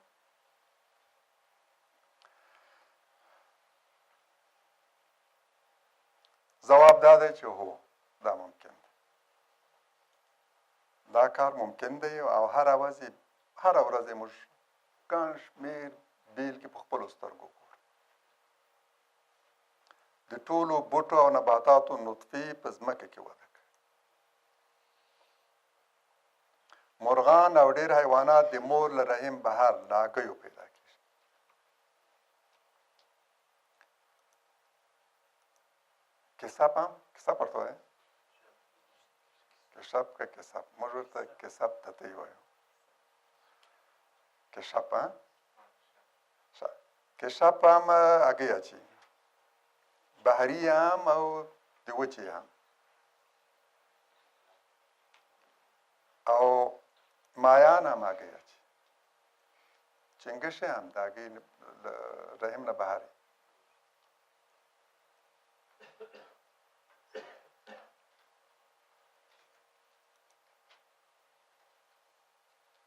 ځواب دا دی چې هو دا ممکن دی دا کار ممکن دی او هره ورځ موږ ګڼ شمېر بیلګې په خپلو سترګو ګورو د ټولو بوټو او نباتاتو نطفې په ځمکه کې وده کوي مرغان او ډېر حیوانات د مور له رحم بهر له هګیو پیدا کېږي کسب هم کسب ورته وایي کشپ که کسب موږ ورته کسب تتی وایو کشپ کشپ هم هګۍ اچوي بحري هم او د وچې هم او مایان هم هګۍ اچوي چنګښې هم د هګۍ رحم نه بهر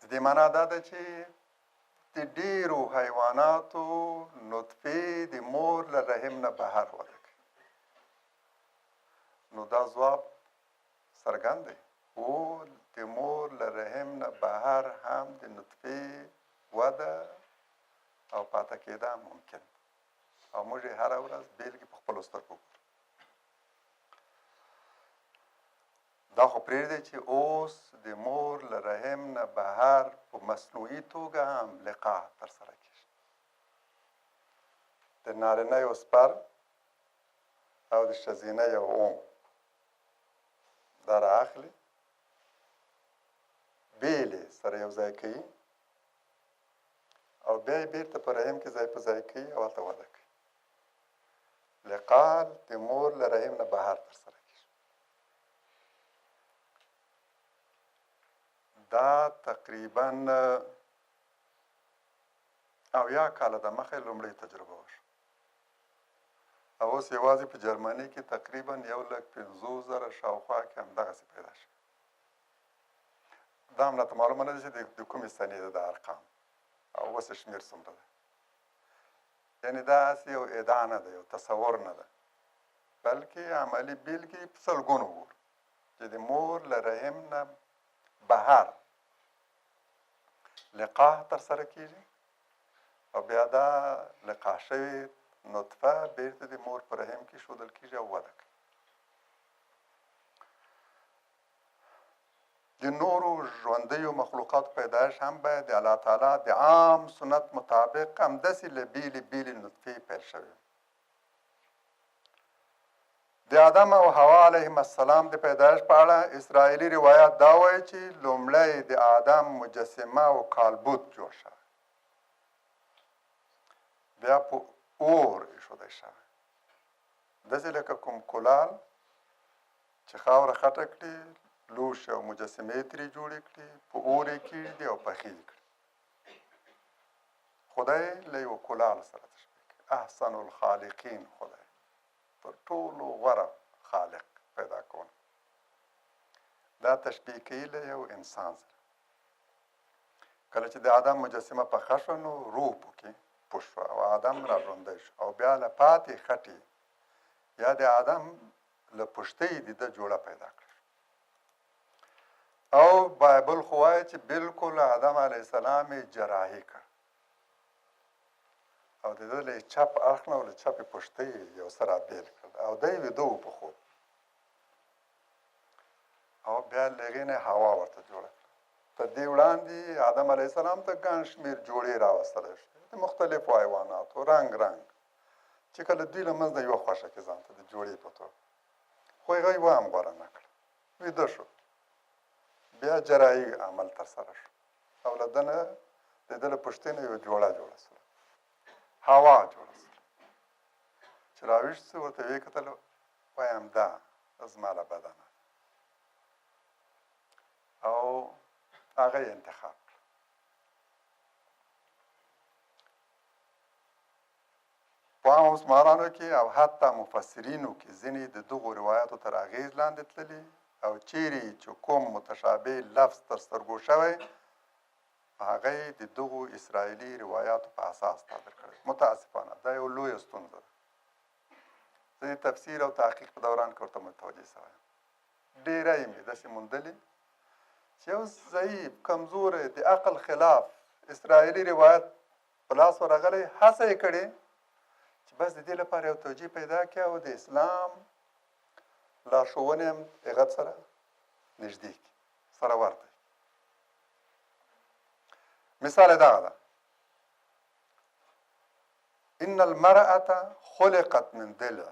د دې معنا دا ده چې د ډېرو حیواناتو نطفې د مور له رحم نه بهر وده کوي نو دا ځواب څرګند دی او د مور له رحم نه بهر هم د نطفې وده او پاته کېده ممکن او موږ یې هره ورځ بیلګې په خپلو سترګو ګورو دا خو پرېږدئ چې اوس د مور له رحم نه بهر په مصنوعي توګه هم لقاح ترسره کېږي د نارینه یو سپر او د ښځینه یو اوم دا رااخلي بېلې سره یو ځای کوي او بیا یې بېرته په رحم کې ځای په ځای کوي او هلته وده کوي لقاح د مور له رحم نه بهر ترسره دا تقریبا اویا کاله د مخې لومړۍ تجربه وشوه او اوس یوازې په جرمني کې تقریبا 150,000 شاوخوا کې همدغسې پیدا شوي. دا هم راته معلومه نه ده چې د کومې سنې ده دا ارقام او اوس شمېر څومره ده. یعنې دا هسې یو ادعا نه ده، یو تصور نه ده، بلکې عملي بېلګې په سلګونو ګورو چې د مور له رحم نه بهر لقاح ترسره کېږي او بیا دا لقاح شوې نطفه بیرته د مور په رحم کې ښودل کېږي او وده کوي. د نورو ژوندیو مخلوقاتو پیدایش هم باید د الله تعالی د عام سنت مطابق همداسې له بېلې بېلې نطفې پیل شوی. د آدم او حوا علیهم السلام د پیدایش په اړه اسرائیلي روایات دا وایي چې لومړی د آدم مجسمه او کالبوت جوړ شوی، بیا په اور ایښودی شوی، داسې لکه کوم کولال چې خاوره خټه کړي، لوښي او مجسمې ترې جوړې کړي، په اور یې کېږدي او پخې یې کړي. خدای له یو کولال سره تشبیه کوي. احسن الخالقین خدای، تر ټولو غوره خالق پیدا کوونکی. دا تشبیه کوي له یو انسان سره. کله چې د آدم مجسمه پخه شوه نو روح پکې پوښ شوه او آدم را ژوندی شو او بیا له پاتې خټې یا د آدم له پوښتۍ د ده جوړه پیدا کړه. او بایبل خو وایي چې بلکل آدم علیه السلام یې جراحي کړ او د ده له چپ اړخ نه او له چپې پوښتۍ یو څه رابېل کړل او دی ویده و په خوب او بیا له هغې نه هوا ورته جوړه کړه. تر دې وړاندې آدم علیه السلام ته ګڼ شمېر جوړې راوستلی شوې د مختلفو حیواناتو رنګ رنګ چې کله دوی له منځ نه یوه خوښه کړي ځان ته د جوړې په توګه، خو هغه یې هم غوره نه کړه، ویده شو. بیا جراحي عمل ترسره شو او له ده نه د ده له پوښتۍ نه یوه جوړه جوړه سوه، هوا جوړه سوه. چې راویښ شو ورته ویې کتل، وایي همدا زما له بدنه او هغه یې انتخاب کړه. په عامو مسلمانانو کې او حتی مفسرینو کې ځینې د دغو روایاتو تر اغېز لاندې تللي او چیرې چې کوم متشابه لفظ تر سترګو شوی هغه یې د دغو اسرائیلي روایاتو په اساس تعبیر کړی. متاسفانه دا یو لویه ستونزه ده. زه د تفسیر او تحقیق په دوران کې ورته متوجه شوی یم. ډېره یې مې داسې موندلې چې یو ضعیف کمزوری د عقل خلاف اسرائیلي روایت په لاس ورغلی، هڅه یې کړې چې بس د دې لپاره یو توجیه پیدا کړي او د اسلام لارښوونې هم هغه سره نږدې کړي، سره ورته. مثال یې دغه ده: ان المرأة خلقت من ضلع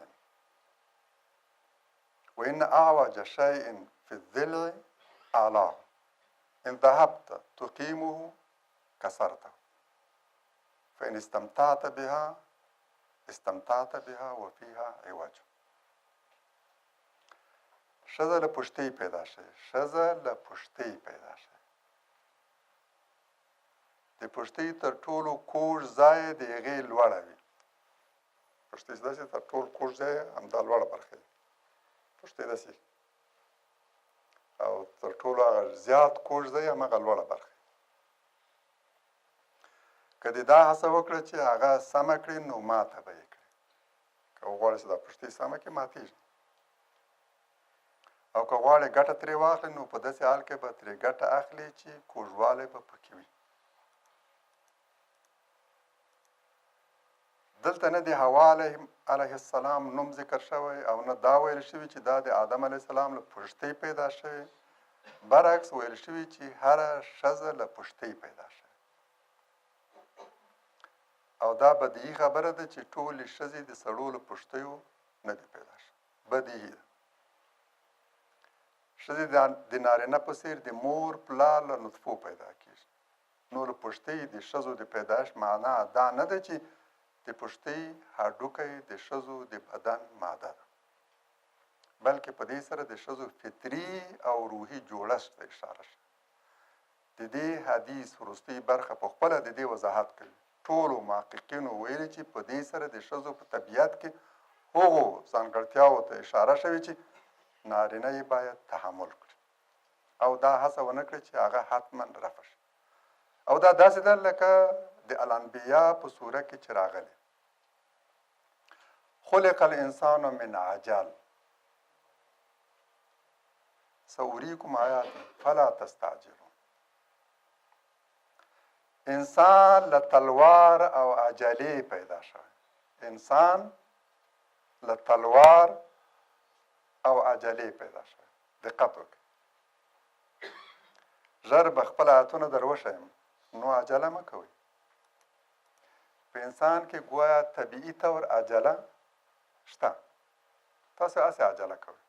وان اعوج شيء في الضلع اعلاه ان ذهبت تقيمه كسرته فان استمتعت بها وفيها عوج. ښځه له پوښتۍ پیدا شوې، ښځه له پوښتۍ پیدا شوې. د پوښتۍ تر ټولو کوږ ځای د هغې لوړه وي. پوښتۍ داسې تر ټولو کوږ ځای همدا لوړه برخه وي. پوښتۍ داسې او تر ټولو هغه زیات کوږ ځای هماغه لوړه برخه وي. که دې دا هڅه وکړه چې هغه سمه کړي نو ماته به یې کړي. که وغواړې چې دا پوښتۍ سمه کړي ماتېږي، او که غواړې ګټه ترې واخلې نو په داسې حال کې به ترې ګټه اخلي چې کوږوالی به پکې وي. دلته نه د حوا علیه السلام نوم ذکر شوی او نه دا ویل شوي چې دا د آدم علیه السلام له پوښتۍ پیدا شوی، برعکس ویل شوي چې هره ښځه له پوښتۍ پیدا شوی. او دا بدیهي خبره ده چې ټولې ښځې د سړو له پوښتیو نه دي پیدا شوي، بدیهي ده. ښځې د نارینه په څېر د مور پلار له نطفو پیدا کېږي. نو له پوښتۍ د ښځو د پیدایښت معنا دا نه ده چې د پوښتۍ هډوکی د ښځو د بدن ماده ده، بلکې په دې سره د ښځو فطري او روحي جوړښت ته اشاره شوه. د دې حدیث وروستۍ برخه په خپله د دې وضاحت کوي. ټولو محققینو ویلي چې په دې سره د ښځو په طبیعت کې هغو ځانګړتیاوو ته اشاره شوې چې نارینه یې باید تحمل کړي او دا هڅه ونه کړي چې هغه حتما رفع شي. او دا داسې ده لکه د الانبیا په سوره کې چې راغلی خلق الانسان من عجل سأريكم آیاتی فلا تستعجلون. انسان له تلوار او عجلې پیدا شوی. انسان له تلوار او عجلې پیدا شوی. دقت وکړئ. ژر به خپل آیتونه در وښیم نو عجله مه کوئ. په انسان کې ګویا طبیعي طور عجله شته. تاسو هسې عجله کوئ.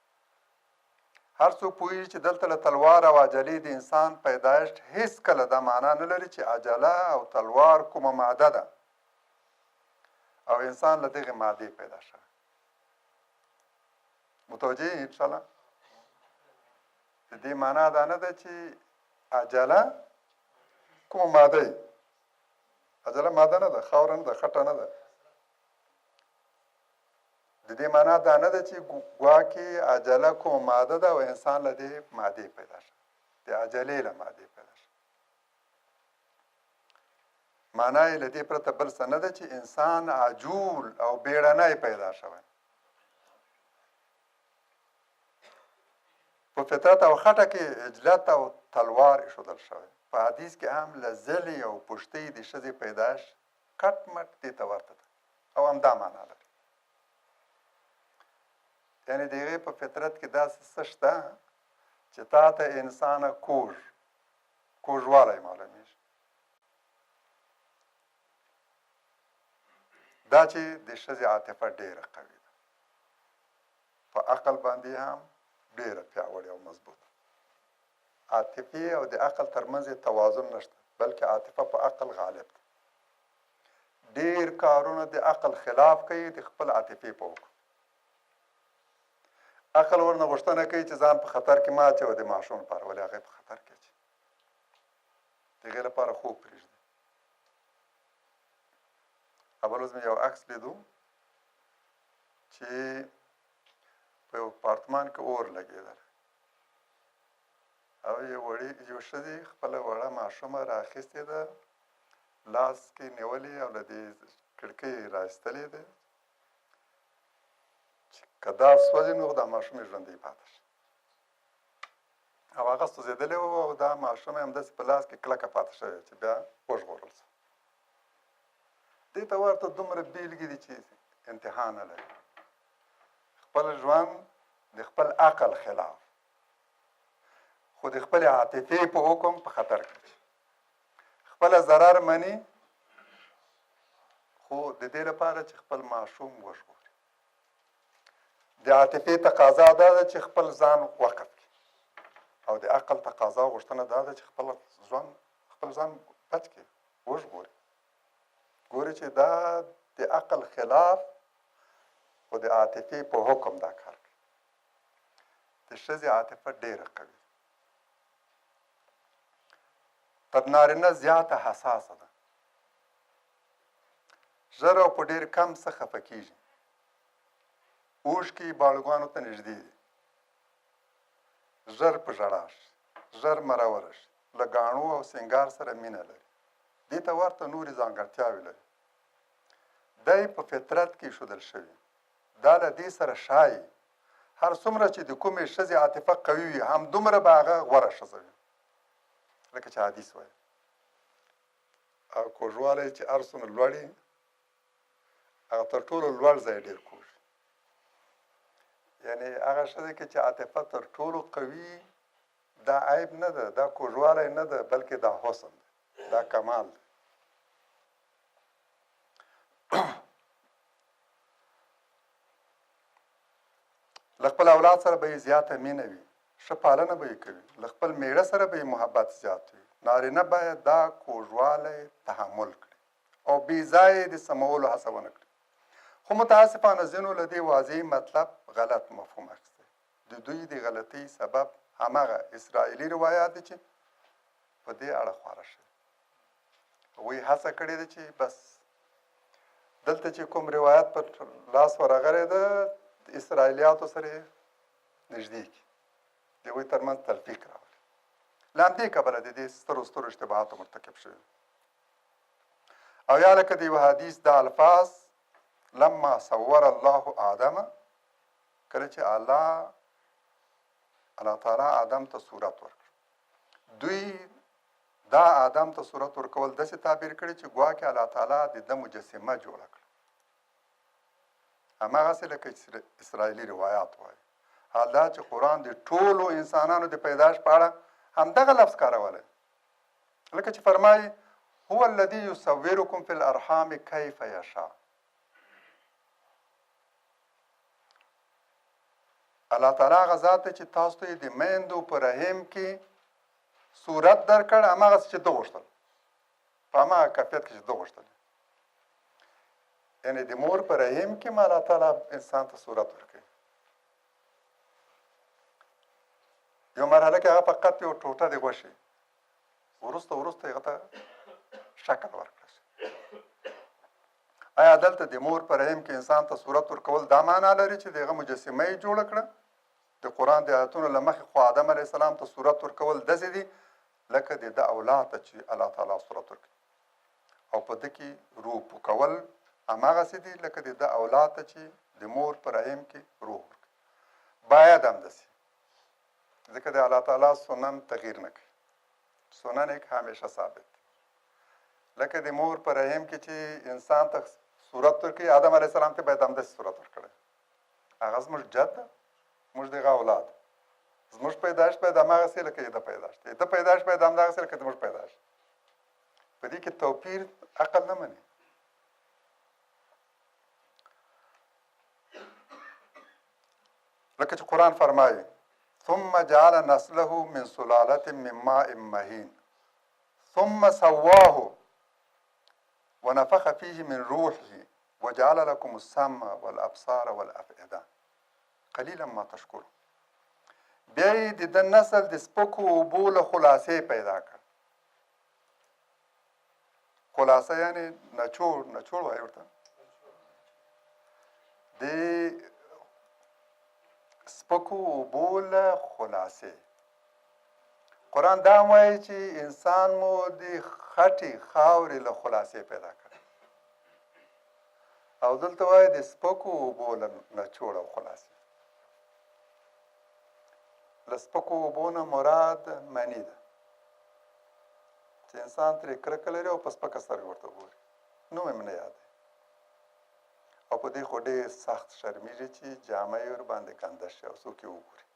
هر څوک پوهېږي چې دلته له تلوار او عجلې د انسان پیدایښت هیڅ کله دا معنا نه لري چې عجله او تلوار کومه ماده ده او انسان له دغې مادې پیدا شوی. متوجه یې انشاءالله؟ د دې معنا دا نه ده چې عجله کومه ماده یې. عجله ماده نه ده، خاوره نه ده، خټه نه ده. د دې معنا دا نه ده چې ګواکې عجله کومه ماده ده او انسان له دې مادې پیدا شو. د عجلې له مادې پیدا شو. معنا یې له دې پرته بل څه نه ده چې انسان عجول او بیړنی پیدا شوی. په فطرت او خټه کې عجلت او تلوار ایښودل شوی. په حدیث کې هم له زلې او پشتۍ د ښځې پیدایښت کټ مټ دې ته ورته ده او همدا معنا لري. یعنې د هغې په فطرت کې داسې څه شته چې تا ته انسانه کوږوالی معلومیږي. دا چې د ښځې عاطفه ډېره قوي ده. په عقل باندې هم ډېره پیاوړې او مضبوطه. عاطفې او د عقل ترمنځ توازن نشته بلکې عاطفه په عقل غالب ده. ډېر کارونه د عقل خلاف کوي د خپل عاطفې په وکړو. عقل ورنه غوښتنه کوي چې ځان په خطر کې مه اچوه د ماشوم لپاره، ولې هغه په خطر کې اچوي. د هغې لپاره خوب پرېږدي. اول ورځ مې یو عکس لیدو چې په یو اپارتمان کې اور لګېدل او یو ښځې خپله وړه ماشومه رااخیستې ده، لاس کې نیولې او له دې کړکۍ راایستلې ده چې که دا سوځي نو دا ماشوم یې ژوندی پاتې شي. او هغه سوځېدلی و او دا ماشوم یې همداسې په لاس کې کلکه پاتې شوی چې بیا وژغورل شو. دې ته ورته دومره بېلګې دي چې انتها نه لري. خپل ژوند د خپل عقل خلاف خو د خپل عاطفې په حکم په خطر کې خپل ضرر مني، خو د دې لپاره چې خپل ماشوم وژغوري. د عاطفې تقاضا دا ده چې خپل ځان وقف کړي او د عقل تقاضا غوښتنه دا ده چې خپل ځان بچ کړي، وژغوري. ګوري چې دا د عقل خلاف خو د عاطفې په حکم دا کار کوي. د ښځې عاطفه ډېره قوي، تر نارینه زیاته حساسه ده. ژر او په ډېر کم څه خفه کېږي. اوښکې باړګوانو ته نږدې دي. ژر په ژړا شي، ژر مروره شي، له ګاڼو او سینګار سره مینه لري. دې ته ورته نورې ځانګړتیاوې لري. دی په فطرت کې ایښودل شوي. دا له دې سره ښایي هر څومره چې د کومې ښځې عاطفه قوي وي همدومره به هغه غوره ښځه وي. لکه چې حدیث وایي او کوږوالی چې هر څومره لوړ وي هغه تر ټولو لوړ ځای ډېر کوږ. یعنې هغه ښځه کې چې عاطفه تر ټولو قوي دا عیب نه ده، دا کوږوالی نه ده، بلکې دا حسن ده، دا کمال ده. له خپل اولاد سره به یې زیاته مینه وي، ښه پالنه به یې کوي، له خپل میړه سره به یې محبت زیات وي. نارینه باید دا کوږوالی تحمل کړي او بې ځایه د سمولو هڅه ونه کړي. خو متاسفانه ځینو له دې واضح مطلب غلط مفهوم اخیستی. د دوی د غلطۍ سبب هماغه اسرائیلي روایات دي چې په دې اړه خواره شوي. هغوی هڅه کړې ده چې بس دلته چې کوم روایت پر لاس ورغلی ده د اسرائیلیاتو سره یې نږدې کړي، د هغوی ترمنځ تلفیق راولي. له همدې کبله د دې سترو سترو اشتباهاتو مرتکب شوي. او یا لکه د یوه حدیث دا الفاظ لما صور الله آدم، کله چې الله تعالی آدم ته صورت ورکړ، دوی دا آدم ته صورت ورکول داسې تعبیر کړي چې ګواکې الله تعالی د ده مجسمه جوړه کړه. هماغسې لکه اسرائیلي روایات وایي. حال دا چې قرآن د ټولو انسانانو د پیدایښت په اړه همدغه لفظ کارولی، لکه چې فرمایي هو الذي يصوركم في الارحام كيف يشاء. الله تعالی هغه ذات دی چې تاسو ته د میندو په رحم کې صورت درکړ، هماغسې چې ده غوښتل، په هماغه کیفیت کې چې ده غوښتل. یعنې د مور په رحم کې ما الله تعالی انسان ته صورت ورکوي. یو مرحله کې هغه فقط یو ټوټه د غوښې، وروسته هغه ته شکل ورکړه شي. آیا دلته د مور په رحم کې انسان ته صورت ورکول دا معنا لري چې د هغه مجسمه یې جوړه کړه؟ د قرآن د آیتونو له مخې خو آدم علیه السلام ته صورت ورکول داسې دي لکه د ده اولاد ته چې الله تعالی صورت ورکړي، او په ده کې روح پوکول هماغسې دي لکه د ده اولاد ته چې د مور په رحم کې روح ورکړي. باید همداسې، ځکه د الله تعالی سنن تغییر نه کوي، سنن یې همیشه ثابت دي. لکه د مور په رحم کې چې انسان ته صورت ورکړي، آدم علیه السلام ته باید همداسې صورت ورکړی. هغه زموږ جد ده، موږ د هغه اولاد. زموږ پیدایښت باید هماغسې لکه د ده پیدایښت، د ده پیدایښت باید همدغسې لکه زموږ پیدایښت. په دې کې توپیر عقل نه مني. لکه چې قرآن فرمایي ثم جعل نسله من سلالة من ماء مهين ثم سواه ونفخ فيه من روحه وجعل لكم السمع والابصار والافئده قلیلا ما تشکرون. بیا یې د ده نسل د سپکو اوبو له خلاصې پیدا کړ. خلاصه یعنې نچوړ وایي ورته، د سپکو اوبو له خلاصې. قرآن دا وایي چې انسان مو د خټې خاورې له خلاصې پیدا کړ، او دلته وایي د سپکو اوبو له نچوړ او خلاصې. له سپکو اوبو نه مراد مني ده چې انسان ترې کرکه لري او په سپکه سترګه ورته ګوري، نوم یې نه یاد دی، او په دې خو ډېر سخت شرمېږي چې جامه یې ورباندې ګنده شي او څوک یې وګوري.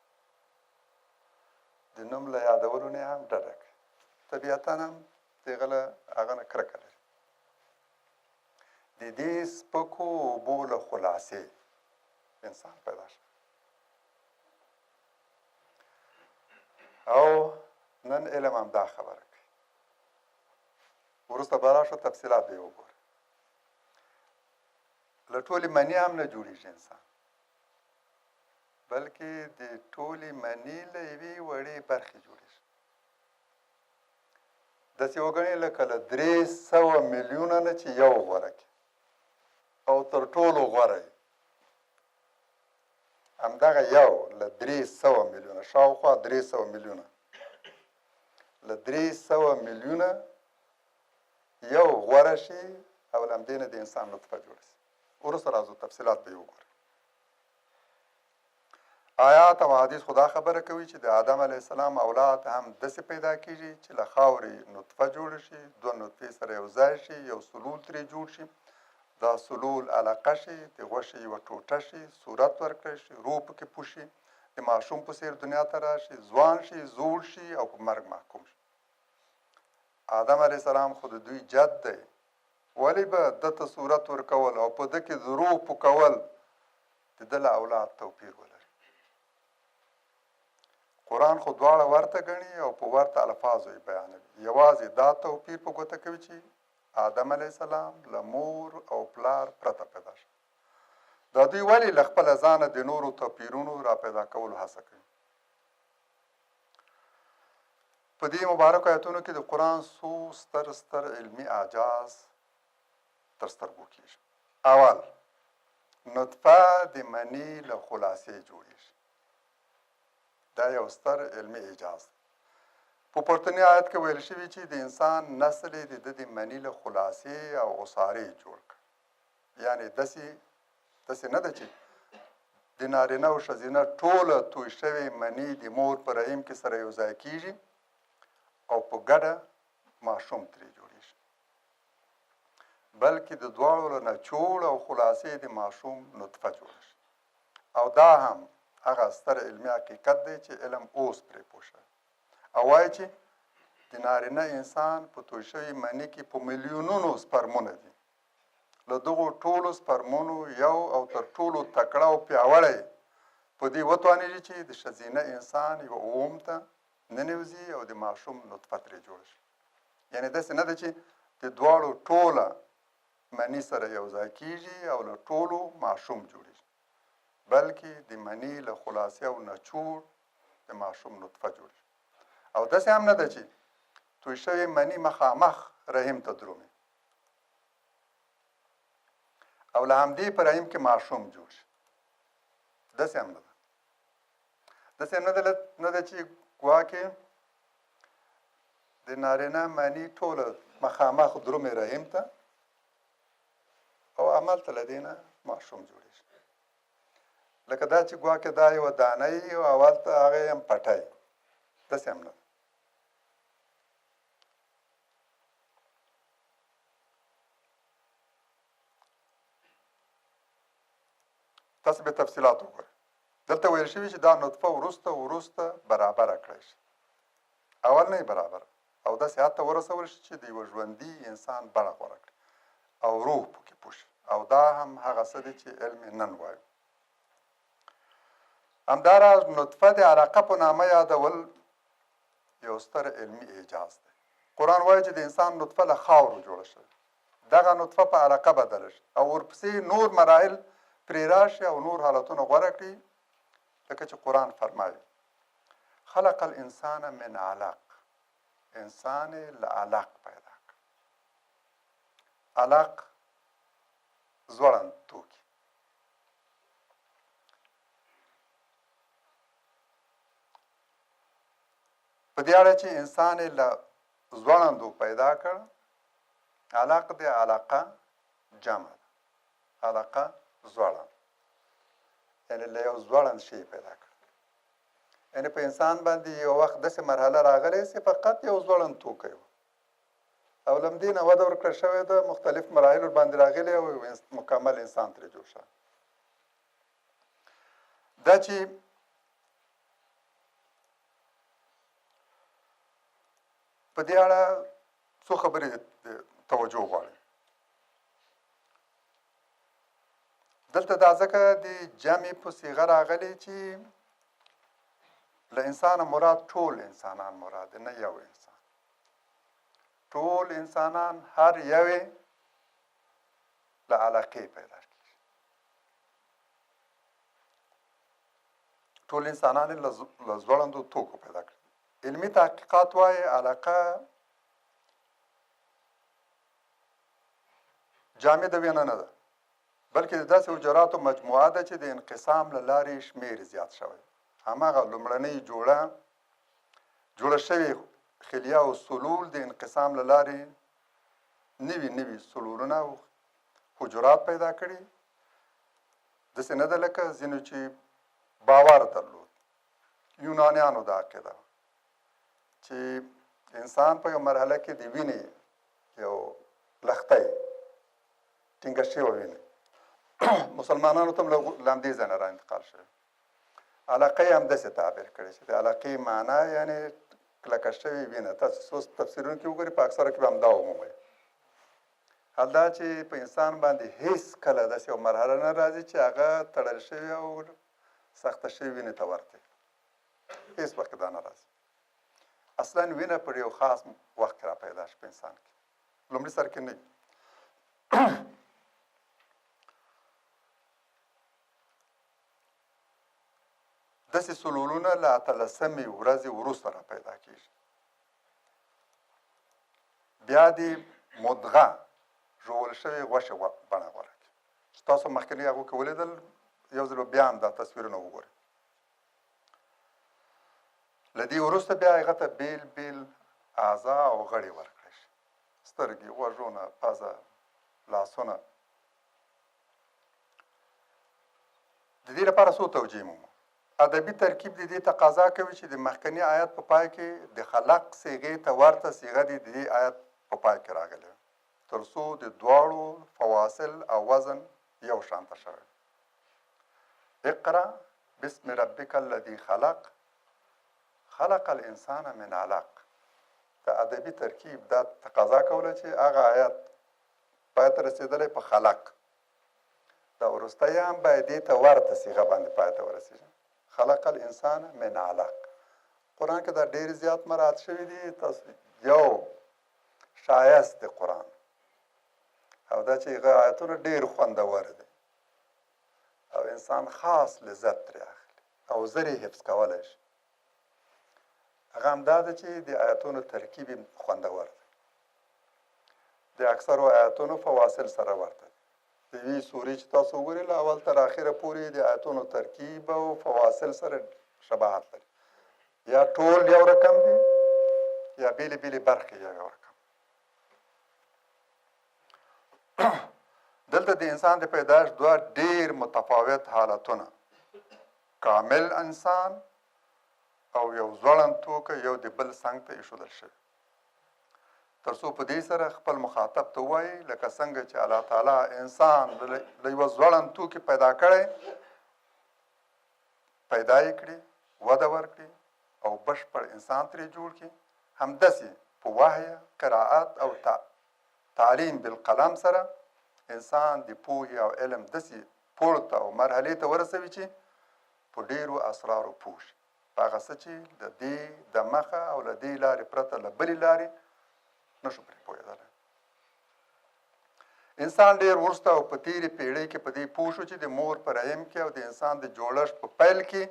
د نوم له یادولو نه هم ډډه کوي، طبیعتا هم د هغه نه کرکه لري. د دې سپکو اوبو له خلاصې انسان پیدا شي. او نن علم هم دا خبره کوي، وروسته به راشو تفصیلات به یې وګورو. له ټولې مني هم نه جوړېږي انسان، بلکې د ټولې مني له یوې وړې برخې جوړېږي. داسې وګڼئ لکه له 300 میلیونه نه چې یو غوره کړي او تر ټولو غوره یې همدغه یو له 300 میلیونه، شاوخوا 300 میلیونه، له 300 میلیونه یو غوره شي او له همدې نه د انسان نطفه جوړه شي. وروسته راځو تفصیلات به یې وګورو. آیات او حدیث خدا خبره کوي چې د آدم علیه السلام اولاد هم داسې پیدا کېږي چې له خاورې نطفه جوړه شي، 2 نطفې سره یو ځای شي، یو سلول ترې جوړ شي، دا سلول علقه شي، د غوښې یوه ټوټه شي، صورت ورکړی شي، روح پکې پوشي، د ماشوم په څېر دنیا ته راشي، ځوان شي، زوړ شي او په مرګ محکوم شي. آدم علیه السلام خو د دوی جد دی، ولې به ده ته صورت ورکول او په ده کې د روح پوکول د ده له اولاد توپیر ولري؟ قرآن خو دواړه ورته ګڼي او په ورته الفاظو یې بیانوي. یوازې دا توپیر په ګوته کوي چې آدم علیه السلام له مور او پلار پرته پیدا شو. دا دوی ولې له خپله ځانه د نورو توپیرونو را پیدا کولو هڅه کوي؟ په دې مبارکو آیتونو کې د قرآن څو ستر علمي اعجاز تر سترګو کېږي. اول، نطفه د مني له خلاصې جوړېږي. دا یو ستر علمي اعجاز دی. په پورتني آیت کې ویل شوي چې د انسان نسل یې د مني له خلاصې او عصارې جوړ کړ. یعنې داسې نه ده چې د نارینه او ښځینه ټوله توی شوې مني د مور په رحم کې سره یو ځای کېږي او په ګډه ماشوم ترې جوړېږي، بلکې د دواړو له نچوړ او خلاصې د ماشوم نطفه جوړه شي. او دا هم هغه ستر علمي حقیقت دی چې علم اوس پرې پوه شوی او وایي چې د نارینه انسان په توی شوي مني کې په میلیونونو سپرمونه دي. له دغو ټولو سپرمونو یو او تر ټولو تکړه او پیاوړی په دې وتوانېږي چې د ښځینه انسان یو اوم ته ننوځي او د ماشوم نطفه ترې جوړه شي. یعنې داسې نه ده چې د دواړو ټوله مني سره یو ځای کېږي او له ټولو ماشوم جوړېږي، بلکې د مني له خلاصې او نچوړ د ماشوم نطفه جوړېږي. او داسې هم نه ده چې توی شوې مني مخامخ رحم ته درومي او له همدې په رحم کې ماشوم جوړ شي. داسې هم نه ده. داسې هم نه ده چې ګواکې د نارینه مني ټوله مخامخ درومي رحم ته او همالته له دې نه ماشوم جوړېږي. لکه دا چې ګواکې دا یوه دانه وي او اولته هغه یې هم پټی. داسې هم نه ده. تاسو به تفصیلات وګورئ. دلته ویل شوي چې دا نطفه وروسته برابره کړی شي. اول نه یې برابره او داسې حد ته ورسول شي چې د یوه ژوندي انسان بڼه غوره کړي او روح پکې پوه شي. او دا هم هغه څه دی چې علم یې نن وایو. همداراز نطفه د علقه په نامه یادول یو ستر علمي اعجاز دی. قرآن وایي چې د انسان نطفه له خاورو جوړه شوې، دغه نطفه په علقه بدله شي او ورپسې نور مراحل پرې راشي او نور حالتونه غوره کړي. لکه چې قرآن فرمایي خلق الانسان من علق، انسان له علق پیدا کړ. علق ځوړند توکي. په دې اړه چې انسان یې له ځوړندو پیدا کړ، علق د علقه جمع ده. علقه ځوړند، یعنې له یو ځوړند شي پیدا کړ. یعنې په انسان باندې یو وخت داسې مرحله راغلی چې فقط یو ځوړند توکی و او له همدې نه وده ورکړل شوې ده، مختلف مراحل ورباندې راغلي او مکمل انسان ترې جوړ شوی. دا چې په دې اړه څو خبرې توجه غواړي. دلته دا ځکه د جمع په صیغه راغلی چې له انسانه مراد ټول انسانان مراد نه یو انسان. ټول انسانان هر یوې له علقې پیدا کېږي. ټول انسانان له ځوړندو توکو پیدا کړي. علمي تحقیقات وایي علقه جامده وینه نه ده، بلکې د داسې حجراتو مجموعه ده چې د انقسام له لارې شمېر زیات شوی. هماغه لومړنۍ جوړه شوې خلیه او سلول د انقسام له لارې نوي سلولونه او حجرات پیدا کړي. داسې نه ده لکه ځینو چې باور درلود. یونانیانو دا عقیده چې انسان په یو مرحله کې د وینې یو لښتی ټینګه شوې وینه مسلمانانو ته هم له همدې ځای نه را انتقال شوی. علقه یې همداسې تعبیر کړی چې د علقې معنا یعنې کلکه شوې وینه. تاسو اوس تفسیرونو کې وګورئ، په اکثره کې به همدا ومومئ. حال دا چې په انسان باندې هیڅ کله داسې یو مرحله نه راځي چې هغه تړل شوې او سخته شوې وینې ته ورته هیڅ وخت دا نه راځي. اصلا وینه پر یو خاص وخت کې را پیدا شي په انسان کې، لومړي سر کې نه. داسې سلولونه له 18مې ورځې وروسته را پیدا کېږي. بیا د مدغه ژول شوې غوښې بڼه غوره کړي چې تاسو مخکې هغو کې ولیدل یو ځل بیا هم دا تصویرونه وګورئ له دې وروسته بیا هغه ته بیل بیل اعضا او غړي ورکړی شي سترګې غوږونه پزه لاسونه د دې لپاره څو توجیه مومو ادبي ترکیب د دې تقاضا کوي چې د مخکني آیت په پای کې د خلق صیغې ته ورته صیغه د دې آیت په پای کې راغلی تر څو د دواړو فواصل او وزن یو شانته شوی اقرا بسم ربک الذي خلق خلق الانسان من علق د ادبي ترکیب دا تقاضا کوله چې هغه آیت پای ته رسېدلی په خلق دا وروستی هم باید دې ته ورته صیغه باندې پای ته ورسېږي خلق الانسان من علق قرآن کې دا ډېر زیات مراعات شوي دي تاسو یو ښایست د قرآن او دا چې هغه آیتونه ډېر خوندور دي او انسان خاص لذت ترې اخلي او زر یې حفظ کولی شي هغه همدا ده چې د آیتونو ترکیب خوندور دی د اکثرو آیتونو فواصل سره ورته دي د یوې سورې چې تاسو وګورئ له اول تر اخره پورې د آیتونو ترکیب او فواصل سره شباهت لري یا ټول یو رقم دي یا بیلې بیلې برخې یو رقم دلته د انسان د پیدایښت دوه ډېر متفاوت حالتونه کامل انسان او یو ځوړند توکی یو د بل څنګ ته ایښودل شوی تر څو په دې سره خپل مخاطب ته ووایي لکه څنګه چې الله تعالی انسان له یوه ځوړند توکي پیدا کړی پیدا یې کړي وده ورکړي او بشپړ انسان ترې جوړ کړي همداسې په وحی قرائت او تعلیم بالقلم سره انسان د پوهې او علم داسې پورته او مرحلې ته ورسوي چې په ډېرو اسرارو پوه شي په هغه څه چې د دې د مخه او له دې لارې پرته له بلې لارې نشو پرې پوهېدلی انسان ډېر وروسته او په تېرې پیړۍ کې په دې پوه شو چې د مور په رحم کې او د انسان د جوړښت په پیل کې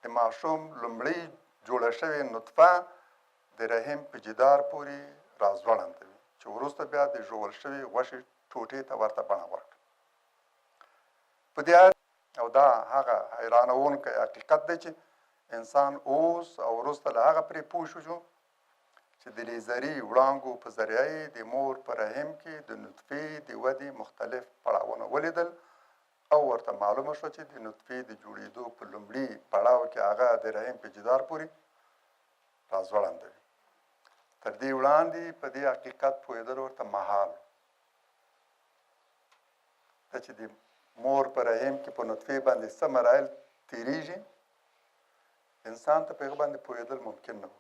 د ماشوم لومړۍ جوړه شوې نطفه د رحم په جدار پورې راځوړندوي چې وروسته بیا د ژوول شوې غوښې ټوټې ته ورته بڼه ورکړي په دې او دا هغه حیرانوونکی حقیقت دی چې انسان اوس او وروسته له هغه پرې پوه شو چې د لیزري وړانګو په ذریعه یې د مور په رحم کې د نطفې د ودې مختلف پړاوونه ولیدل او ورته معلومه شوه چې د نطفې د جوړېدو په لومړي پړاو کې هغه د رحم په جدار پورې راځوړندوي تر دې وړاندې په دې حقیقت پوهېدل ورته محال ده چې د مور په رحم کې په نطفې باندې څه مراحل تېرېږي انسان ته په هغه باندې پوهېدل ممکن نه و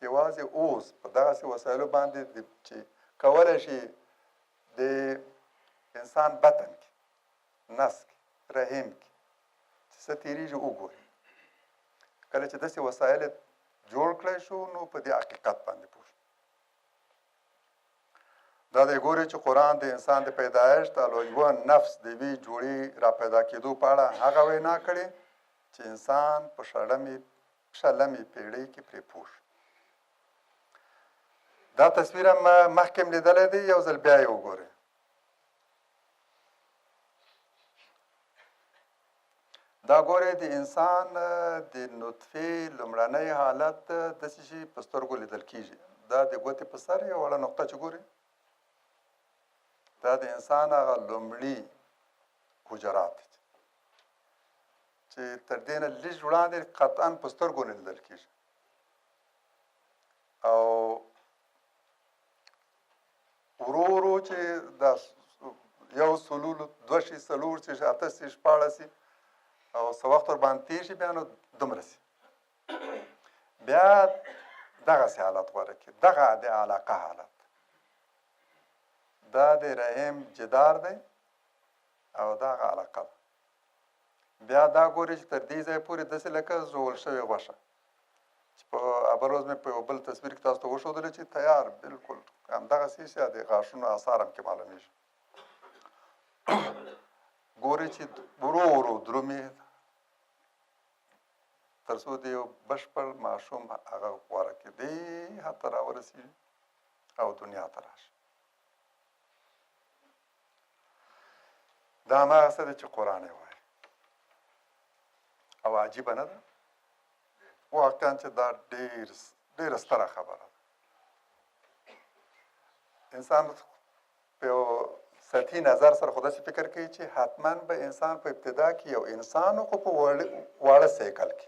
یوازې اوس په دغسې وسایلو باندې چې کولی شي د انسان بطن کې نس کې رحم کې چې څه تېرېږي وګوري کله چې داسې وسایل جوړ کړی شو نو په دې حقیقت باندې پوه شو دا دی ګوري چې قرآن د انسان د پیدایښت او یوه نفس د یوې جوړې را پیدا کېدو په اړه هغه وینا کړې چې انسان په شلمې پیړۍ کې پرې پوه شو دا تصویر هم مخکې م لیدلی دی یو ځل بیا یې وګورئ دا ګورئ د انسان د نطفې لومړنی حالت داسې شي په سترګو لیدل کېږي دا د ګوتې په سر یوه وړه نقطه چې ګورئ دا د انسان هغه لومړي حجرات دي چې تر دې نه لږ وړاندې قطعا په سترګو نه لیدل کېږي او ورو ورو چې دا یو سلول دوه شي څلور شي اته شي شپاړس شي او څه وخت ورباندې تېر شي بیا نو دومره شي بیا دغسې حالت غوره کړي دغه د علاقه حالت دا د رحم جدار دی او دغه علاقه ده بیا دا ګوري چې تر دې ځای پورې داسې لکه ژول شوې غوښه چې په اول ورځ مې په یو بل تصویر کې تاسو ته وښودلی چې تیار بلکل همدغسې شي د غاښونو اثار هم کې معلومېږي ګوري چې ورو ورو درومې تر څو د یو بشپړ ماشوم هغه غوره کړي دې حد ته راورسېږي او دنیا ته راشه. دا هماغه څه دی چې قرآن یې وایي او عجیبه نه ده واقعا چې دا ډېره ستره خبره ده. انسان په یو سطحي نظر سره خو داسې فکر کوي چې حتما به انسان په ابتدا کې یو انسان خو په واړه سیکل کې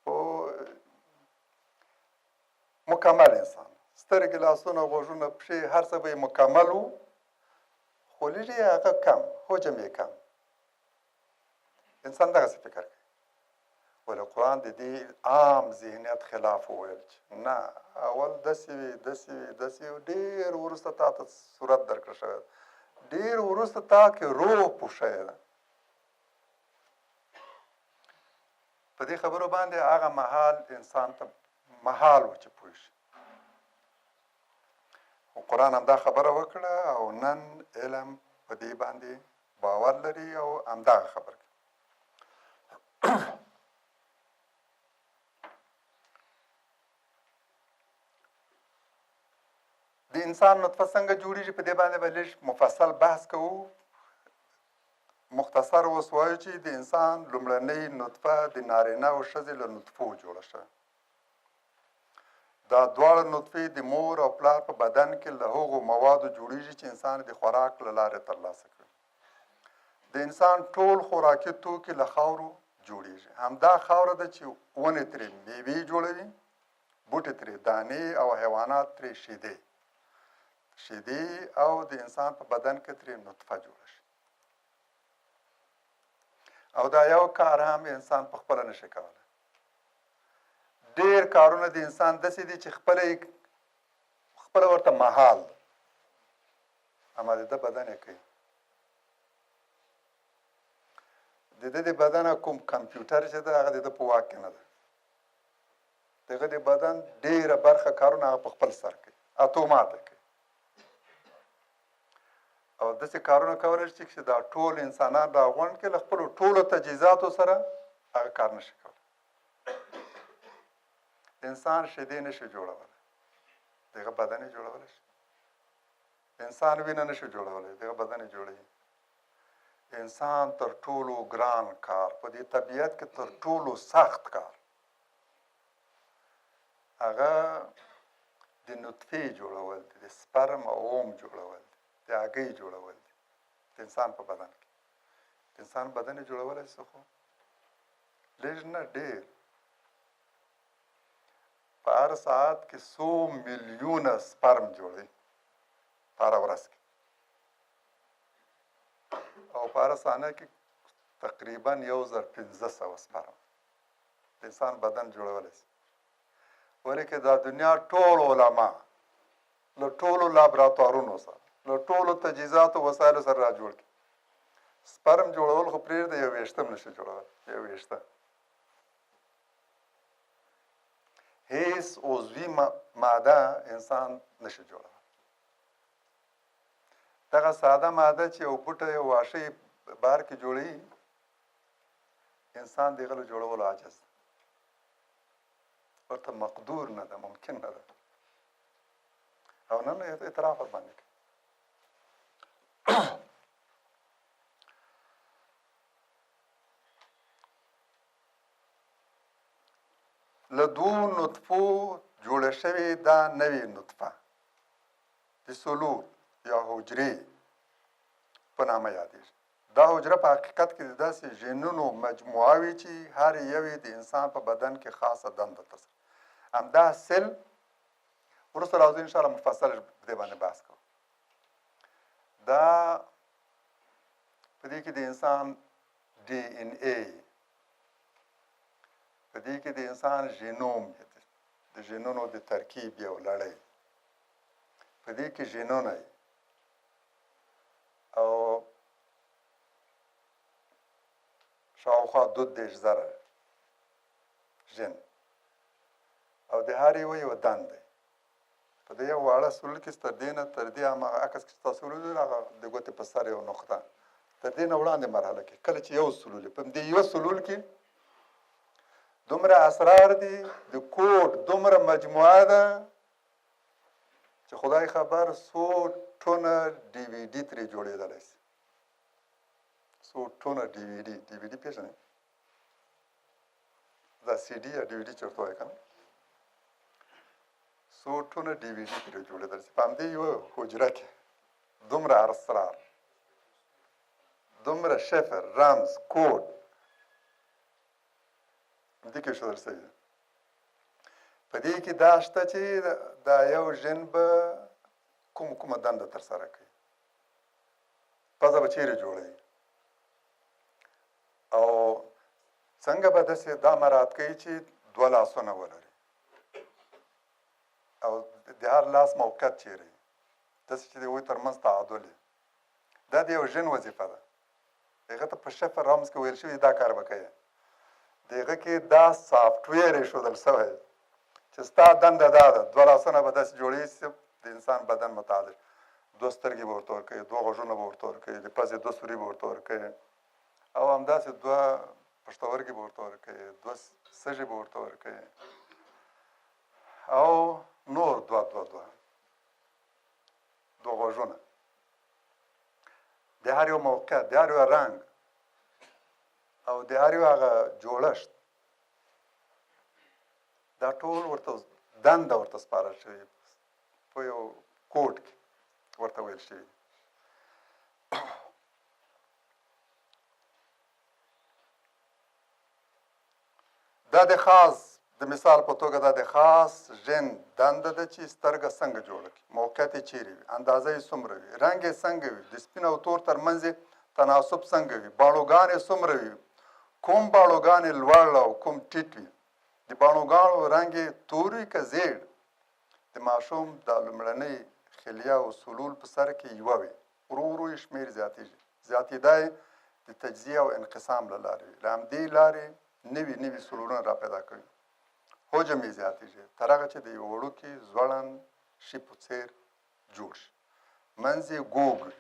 په مکمل انسان سترګې لاسونه غوږونه پښې هر څه به یې مکمل و خو لږ یې هغه کم حجم یې کم. انسان دغسې فکر کوي ولې قرآن د دې عام ذهنیت خلاف وویل چې نه اول داسې وي داسې وي داسې وي ډېر وروسته تا ته صورت درکړه شوی ده ډېر وروسته تا کې روح پوه شوی ده. په دې خبرو باندې هغه مهال انسان ته محال و چې پوه شي. قرآن همدا خبره وکړه او نن علم په دې باندې باور لري او همدغه خبره کوي. د انسان نطفه څنګه جوړیږي په دې باندې به لږ مفصل بحث کوو. مختصر اوس وایو چې د انسان لومړنۍ نطفه د نارینه او ښځې له نطفو جوړه شوه. دا دواړه نطفې د مور او پلار په بدن کې له هغو موادو جوړیږي چې انسان د خوراک له لارې ترلاسه کوي. د انسان ټول خوراکي توکي له خاورو جوړیږي. همدا خاوره ده چې ونې ترې میوې جوړوي، بوټي ترې دانې او حیوانات ترې شیدې او د انسان په بدن کې ترې نطفه جوړه شي. او دا یو کار هم انسان په خپله نشي کولی. ډېر کارونه د انسان داسې دي چې خپله ورته محال ده اما د ده بدن یې کوي. د ده د بدن کوم کمپیوټر چې ده هغه د ده په واک کې نه ده. د هغه د بدن ډېره برخه کارونه هغه په خپل سر کوي، اتوماته کوي او داسې کارونه کولی شي چې دا ټول انسانان راغونډ کړي له خپلو ټولو تجهیزاتو سره هغه کار نشي کولی. انسان شیدې نشي جوړولی، دغه بدن یې جوړولی شي. انسان وینه نشي جوړولی، دغه بدن یې جوړوي. انسان تر ټولو ګران کار په دې طبیعت کې تر ټولو سخت کار هغه د نطفې جوړول دي، د سپرم او اوم جوړول دي، د هګۍ جوړول دي د انسان په بدن کې. د انسان بدن یې جوړولی څه خو لږ نه ډېر. په هر ساعت کې 100 میلیونه سپرم جوړوي په هره ورځ کې او په هره ثانیه کې تقریبا 1500 سپرم د انسان بدن جوړولی شي. ولې که دا دنیا ټول علما له ټولو لابراتوارونو سره له ټولو تجهیزاتو وسایلو سره را جوړ کړي سپرم جوړول خو پرېږده 21 نشي جوړولی. 21 هیڅ عضوي ماده انسان نشي جوړولی. دغه ساده ماده چې یو بوټی یو واښه بهر کې جوړوي انسان د هغه له جوړولو عاجز ده، ورته مقدور نه ده، ممکن نه ده او نن اعتراف ورباندې کوي. له دوو نطفو جوړه شوې دا نوې نطفه د سلول یا حجرې په نامه یادېږي. دا حجره په حقیقت کې د داسې ژنونو مجموعه وي چې هر یو یې د انسان په بدن کې خاصه دنده ترسره. همدا سل وروسته راځو انشاءالله مفصل په دې باندې بحث کوو. دا په دې کې د انسان ډي ان اے، په دې کې د انسان ژینوم د ژینونو د ترکیب یو لړۍ، په دې کې ژینونه او شاوخوا 22,000 ژین او د هر یو دنده په دې یو واړه سلول کې تر دې هماغه عکس کې تاسو ولولئ هغه د ګوتې په سر یو نقطه تر دې نه وړاندې مرحله کې کله چې یو سلول په دې یو سلول کې دومره اسرار دي، د کوډ دومره مجموعه ده چې خدای خبر څو ټونه ډي وي ډي ترې جوړېدلی شي. څو ټونه ډي وي ډي، ډي وي ډي پېژنئ؟ دا سی ډي یا ډي وي ډي چې ورته وایي که نه، څو ټونه ډي وي ډي ترې جوړېدلی شي. په همدې یوه حجره کې دومره اسرار، دومره شفر، رمز، کوډ دې کې ښودل شوي ده. په دې کې دا شته چې دا یو ژن به کومه دنده ترسره کوي، پزه به چیرې جوړوي او څنګه به داسې دا مراعات کوي چې دوه لاسونه ولري او د هر لاس موقعیت چیرې وي، داسې چې د هغوی ترمنځ تعادل وي. دا د یو ژن وظیفه ده. هغه ته په شفر رمز کې ویل شوي دا کار به کوي. د هغه کې دا سافټویر ایښودل شوی چې ستا دنده دا ده، دوه لاسونه به داسې جوړوي چې د انسان بدن متعادل، دوه سترګې به ورته ورکوي، دوه غوږونه به ورته ورکوي، د پزې دوه سوري به ورته ورکوي او همداسې دوه پښتورګي به ورته ورکوي، دوه سږي به ورته ورکوي او نور دوه غوږونه، د هر یو موقعیت، د هر یو رنګ او د هر یو هغه جوړښت، دا ټول ورته دنده ورته سپارل شوي په یو کوډ کې ورته ویل شوي. دا د خاص د مثال په توګه دا د خاص ژن دنده ده چې سترګه څنګه جوړه کړي، موقعیت یې چیرې وي، اندازه یې څومره وي، رنګ یې څنګه وي، د سپین او تور ترمنځ یې تناسب څنګه وي، باڼوګان یې څومره وي، کوم باڼوګان یې لوړ او کوم ټیټ وي، د باڼوګانو رنګ یې تور وي که زیړ، د ماشوم د لومړنۍ خلیه او سلول په سر کې یوه وي، ورو ورو یې شمېر زیاتېږي، زیاتېدا یې د تجزیه او انقسام له لارې وي، له همدې لارې نوي سلولونه را پیدا کوي، حجم یې زیاتېږي تر هغه چې د یو وړوکي ځوړند شي په څېر جوړ شي، منځ یې ګوګ وي،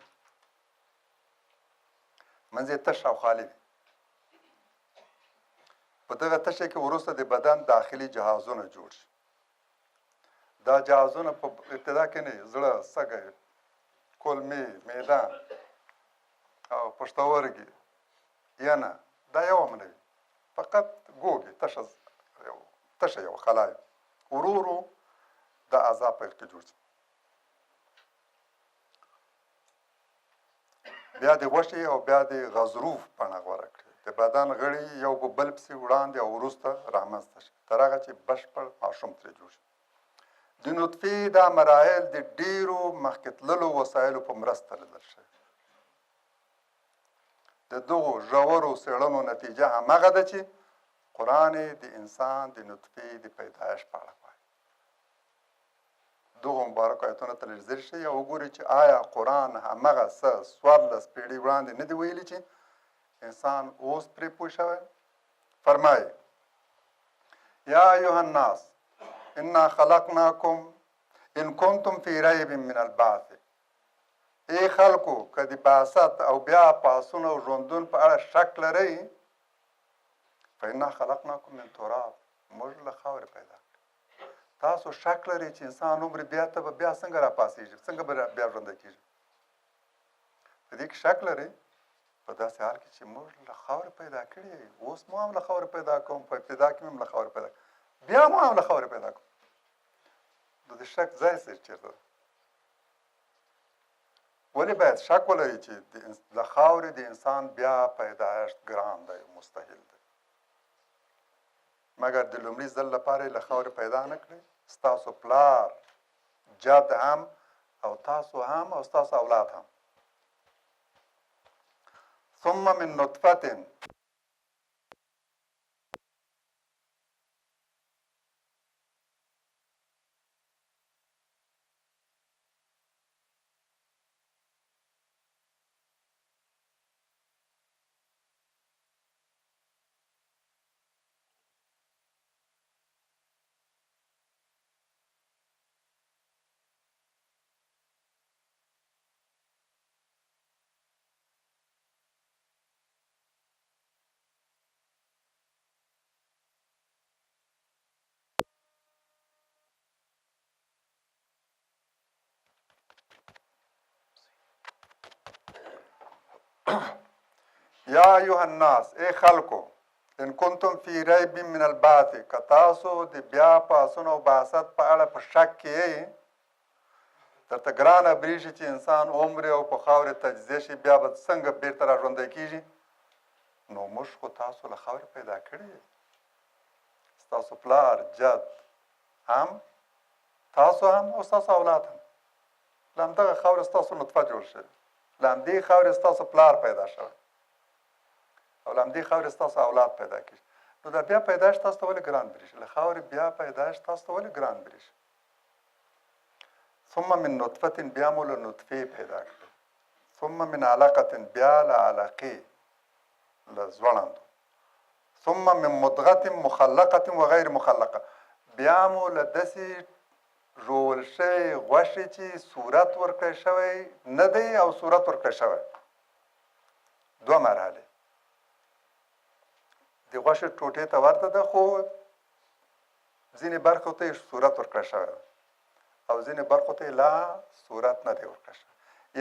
منځ یې تش او خالي وي. په دغه تشه کې وروسته د بدن داخلي جهازونه جوړ شي. دا جهازونه په ابتدا کې نه زړه، سږی، کولمې، معده او پښتورګي ینه دا یو هم نه وي، فقط ګوګې تشه یو خلا وي. ورو ورو دا اعضا په کې جوړ شي. بیا د غوښې او بیا د غضروف بڼه غوره کړي، د بدن غړي یو په بل پسې وړاندې او وروسته رامنځته شي تر هغه چې بشپړ ماشوم ترې جوړ شي. د نطفې دا مراحل د ډېرو مخکې تللو وسایلو په مرسته لیدل شوي. د دغو ژورو څېړنو نتیجه همغه ده چې قرآن د انسان د نطفې د پیدایښت په اړه وایي. دغو مبارکو ایتونو ته لږ ځیر شئ او وګورئ چې آیا قرآن همغه څه 14 پېړۍ وړاندې نه دي ویلي چې انسان اوس پرې پوه شوی؟ فرمایي: یا ایها الناس انا خلقناکم ان کنتم فی ریب من البعث. ای خلکو که د بعثت او بیا پاڅون او ژوندون په اړه شک لرئ، فانا خلقناکم من تراب، موږ له خاورې پیدا کړو. تاسو شک لرئ چې انسان عمر بیا ته به بیا څنګه راپاڅېږي، څنګه به بیا ژوندی کېږي. په دې کې شک لرئ، په داسې حال کې چې موږ له خاورې پیدا کړي، اوس مو هم له خاورې پیدا کوم، په ابتدا کې مو هم له خاورې پیدا کوم، بیا مو هم له خاورې پیدا کوم. د دې شک ځای چېرته ده؟ ولې باید شک ولري چې له خاورې د انسان بیا پیدایښت ګران دی، مستحیل دی، مګر د لومړي ځل لپاره یې له خاورې پیدا نه کړئ، ستاسو پلار، جد هم او تاسو هم او ستاسو اولاد هم. ثم من نطفة یا ایها الناس ای خلکو ان کنتم فی ریب من البعث که تاسو د بیا پاسون او بعثت په اړه په شک کې یې درته ګرانه برېښي چې انسان عمر او په خاورې تجزیه شي بیا به څنګه بیرته را ژوندی کېږي نو موږ خو تاسو له خاورې پیدا کړي ستاسو پلار جد هم تاسو هم او ستاسو اولاد هم له همدغه خاورې ستاسو نطفه جوړ شوي له همدې خاورې ستاسو پلار پیدا شوی او له همدې خاورې ستاسو اولاد پیدا کېږي نو دا بیا پیدایښت تاسو ته ولې ګران برېښي له خاورې بیا پیدایښت تاسو ته ولې ګران برېښي ثم من نطفه بیا مو له نطفې پیدا کړي ثم من علقه بیا له علقې له ځوړندو ثم من مضغه مخلقه وغیر مخلقه بیا مو له داسې ژول شوی غوښې چې صورت ورکړی شوی نه دی او صورت ورکړی شوی دوه مرحلې د غوښې ټوټې ته ورته ده خو ځینې برخو ته یې صورت ورکړی شوی او ځینې برخو ته یې لا صورت نه دی ورکړی شوی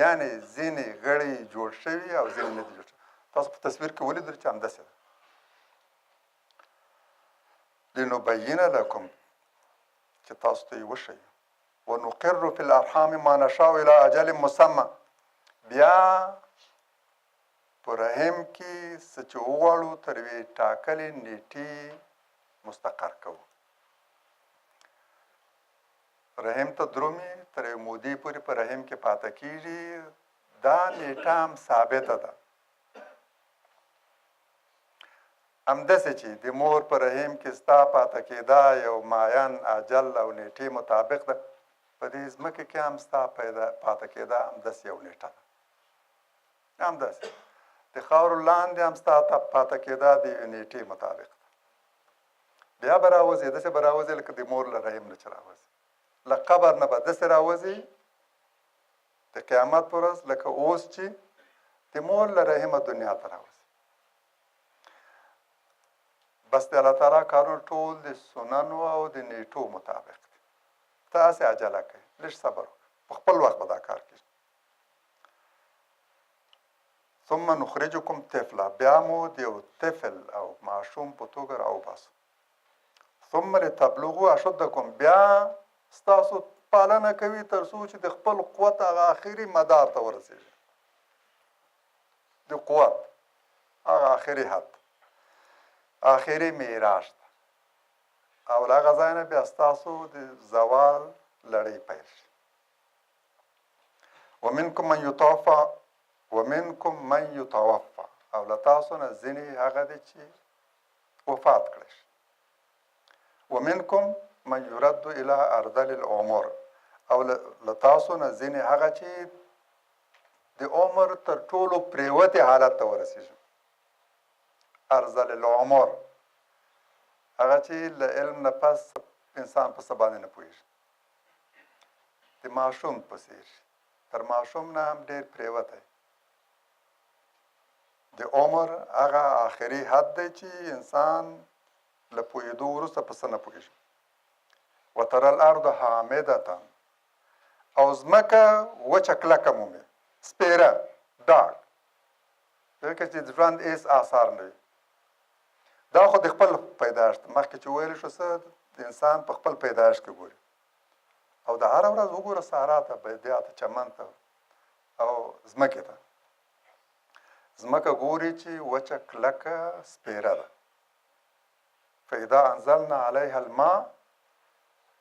یعنې ځینې غړي جوړ شوي او ځینې نه دي جوړ شوي تاسو په تصویر کې ولیدل چې همداسې ده لنبین لکم چې تاسو ته یې وښیو ونقر فی الارحام ما نشاء الى اجل مسمى بیا په رحم کې څه چې وغواړو تر یوې ټاکلې نیټې مستقر کوو رحم ته درومي تر یوې مودې پورې په رحم کې پاته کېږي دا نیټه هم ثابته ده همداسې چې د مور په رحم کې ستا پاته کېدا یو معین اجل او نیټې مطابق ده په دې ځمکې کې هم ستا پاته کېدا همداسې یو نیټه ده همداسې د خاورو لاندې هم ستا پاته کېدا د یوې نیټې مطابق ده بیا به راوځي داسې به راوځي لکه د مور له رحم نه چې راوځي له قبر نه به داسې راوځي د قیامت په ورځ لکه اوس چې د مور له رحمه دنیا ته راوځي بس د الله تعالی کارونه ټول د سننو او د نیټو مطابق دي ته هسې عجله کوې لږ صبر وکړه په خپل وخت به دا کار کېږي ثم نخرجکم طفلا بیا مو د یو طفل او معشوم په توګه راوباسو ثم لتبلغوا اشدکم بیا ستاسو پالنه کوي تر څو چې د خپل قوت هغه آخري مدار ته ورسېږي د قوت هغه آخري حد آخري معراج ده او له هغه ځای نه بیا ستاسو د زوال لړۍ پیل شي ومنکم من یتوفى او له تاسو نه ځینې هغه دي چې وفات کړی شي ومنکم من یرد الى ارذل العمر او له تاسو نه ځینې هغه چې د عمر تر ټولو پریوتې حالت ته ورسېږي ارذل العمر هغه چې له علم نه پس انسان په څه باندې نه پوهېږي د ماشوم په څېر تر ماشوم نه هم ډېر پریوتی د عمر هغه آخري حد دی چې انسان له پوهېدو وروسته په څه نه پوهېږي وترى الارض حامده او ځمکه وچه کلکه مومي سپېره ډاګ ځکه چې د ژوند هېڅ آثار نه وي دا خو د خپل پیدایښت مخکې چې ویل شو څه د انسان په خپل پیدایښت کې ګوري او د هره ورځ وګوره صحرا ته بیدیا ته چمن ته او ځمکې ته ځمکه ګوري چې وچه کلکه سپېره ده فإذا انزلنا علیها الماء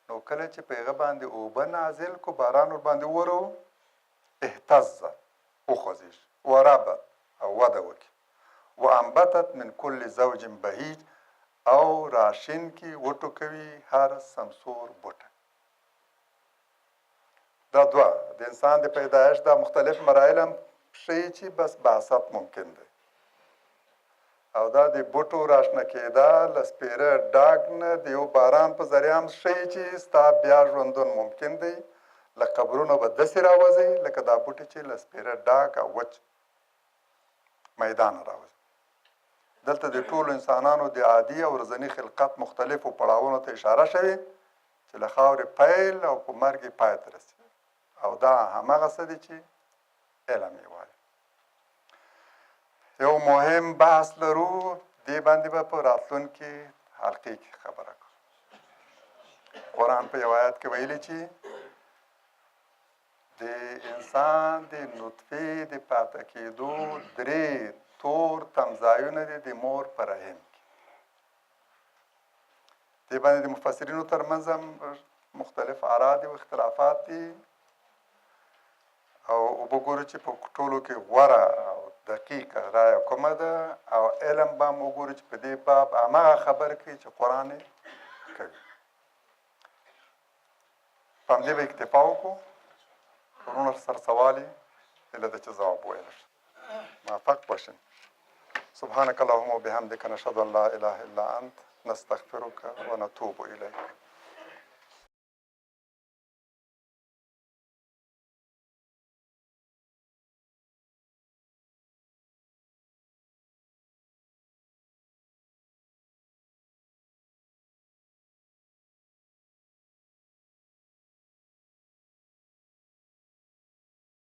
نو کله چې په هغه باندې اوبه نازل کو باران ور باندې ورو اهتز وخوځېږي وربت او وده وکړي وانبتت من كل زوج بهیج او راشین کې وټوکوي هر سمسور بوټه دا دوه د انسان د پیدایښت دا مختلف مراحل هم ښیي چې بس بعثت ممکن دی او دا د بوټو راشنه کېدا له سپېره ډاګ نه د یو باران په ذریعه هم ښیي چې ستا بیا ژوندون ممکن دی له قبرونو به داسې راوځي لکه دا بوټي چې له سپېره ډاګ او وچ میدان راوځي دلته د ټولو انسانانو د عادي او ورځني خلقت مختلفو پړاوونو ته اشاره شوې چې له خاورې پیل او په مرګ یې پای ته رسي او دا هماغه څه دي چې علم یې وایي یو مهم بحث لرو دې باندې به په راتلونکي حلقې کې خبره کوو. قران په یو آیت کې ویلي چې د انسان د نطفې د پاتې کېدو 3 تور تمځایونه دي د مور په رحم کې. دې باندې د مفسرینو ترمنځ هم مختلف آرا دي او اختلافات دي او وګورو چې په ټولو کې غوره او دقیقه رایه کومه ده او علم به هم وګورو چې په دې باب هماغه خبرې کوي چې قرآن یې کوي. په همدې به اکتفا وکړو. ورونه سره سوال یې هیله ده چې ځواب وویل شي. موفق باشین. سبحانك اللهم وبحمدك نشهد ان لا اله الا انت نستغفرك ونتوب اليك.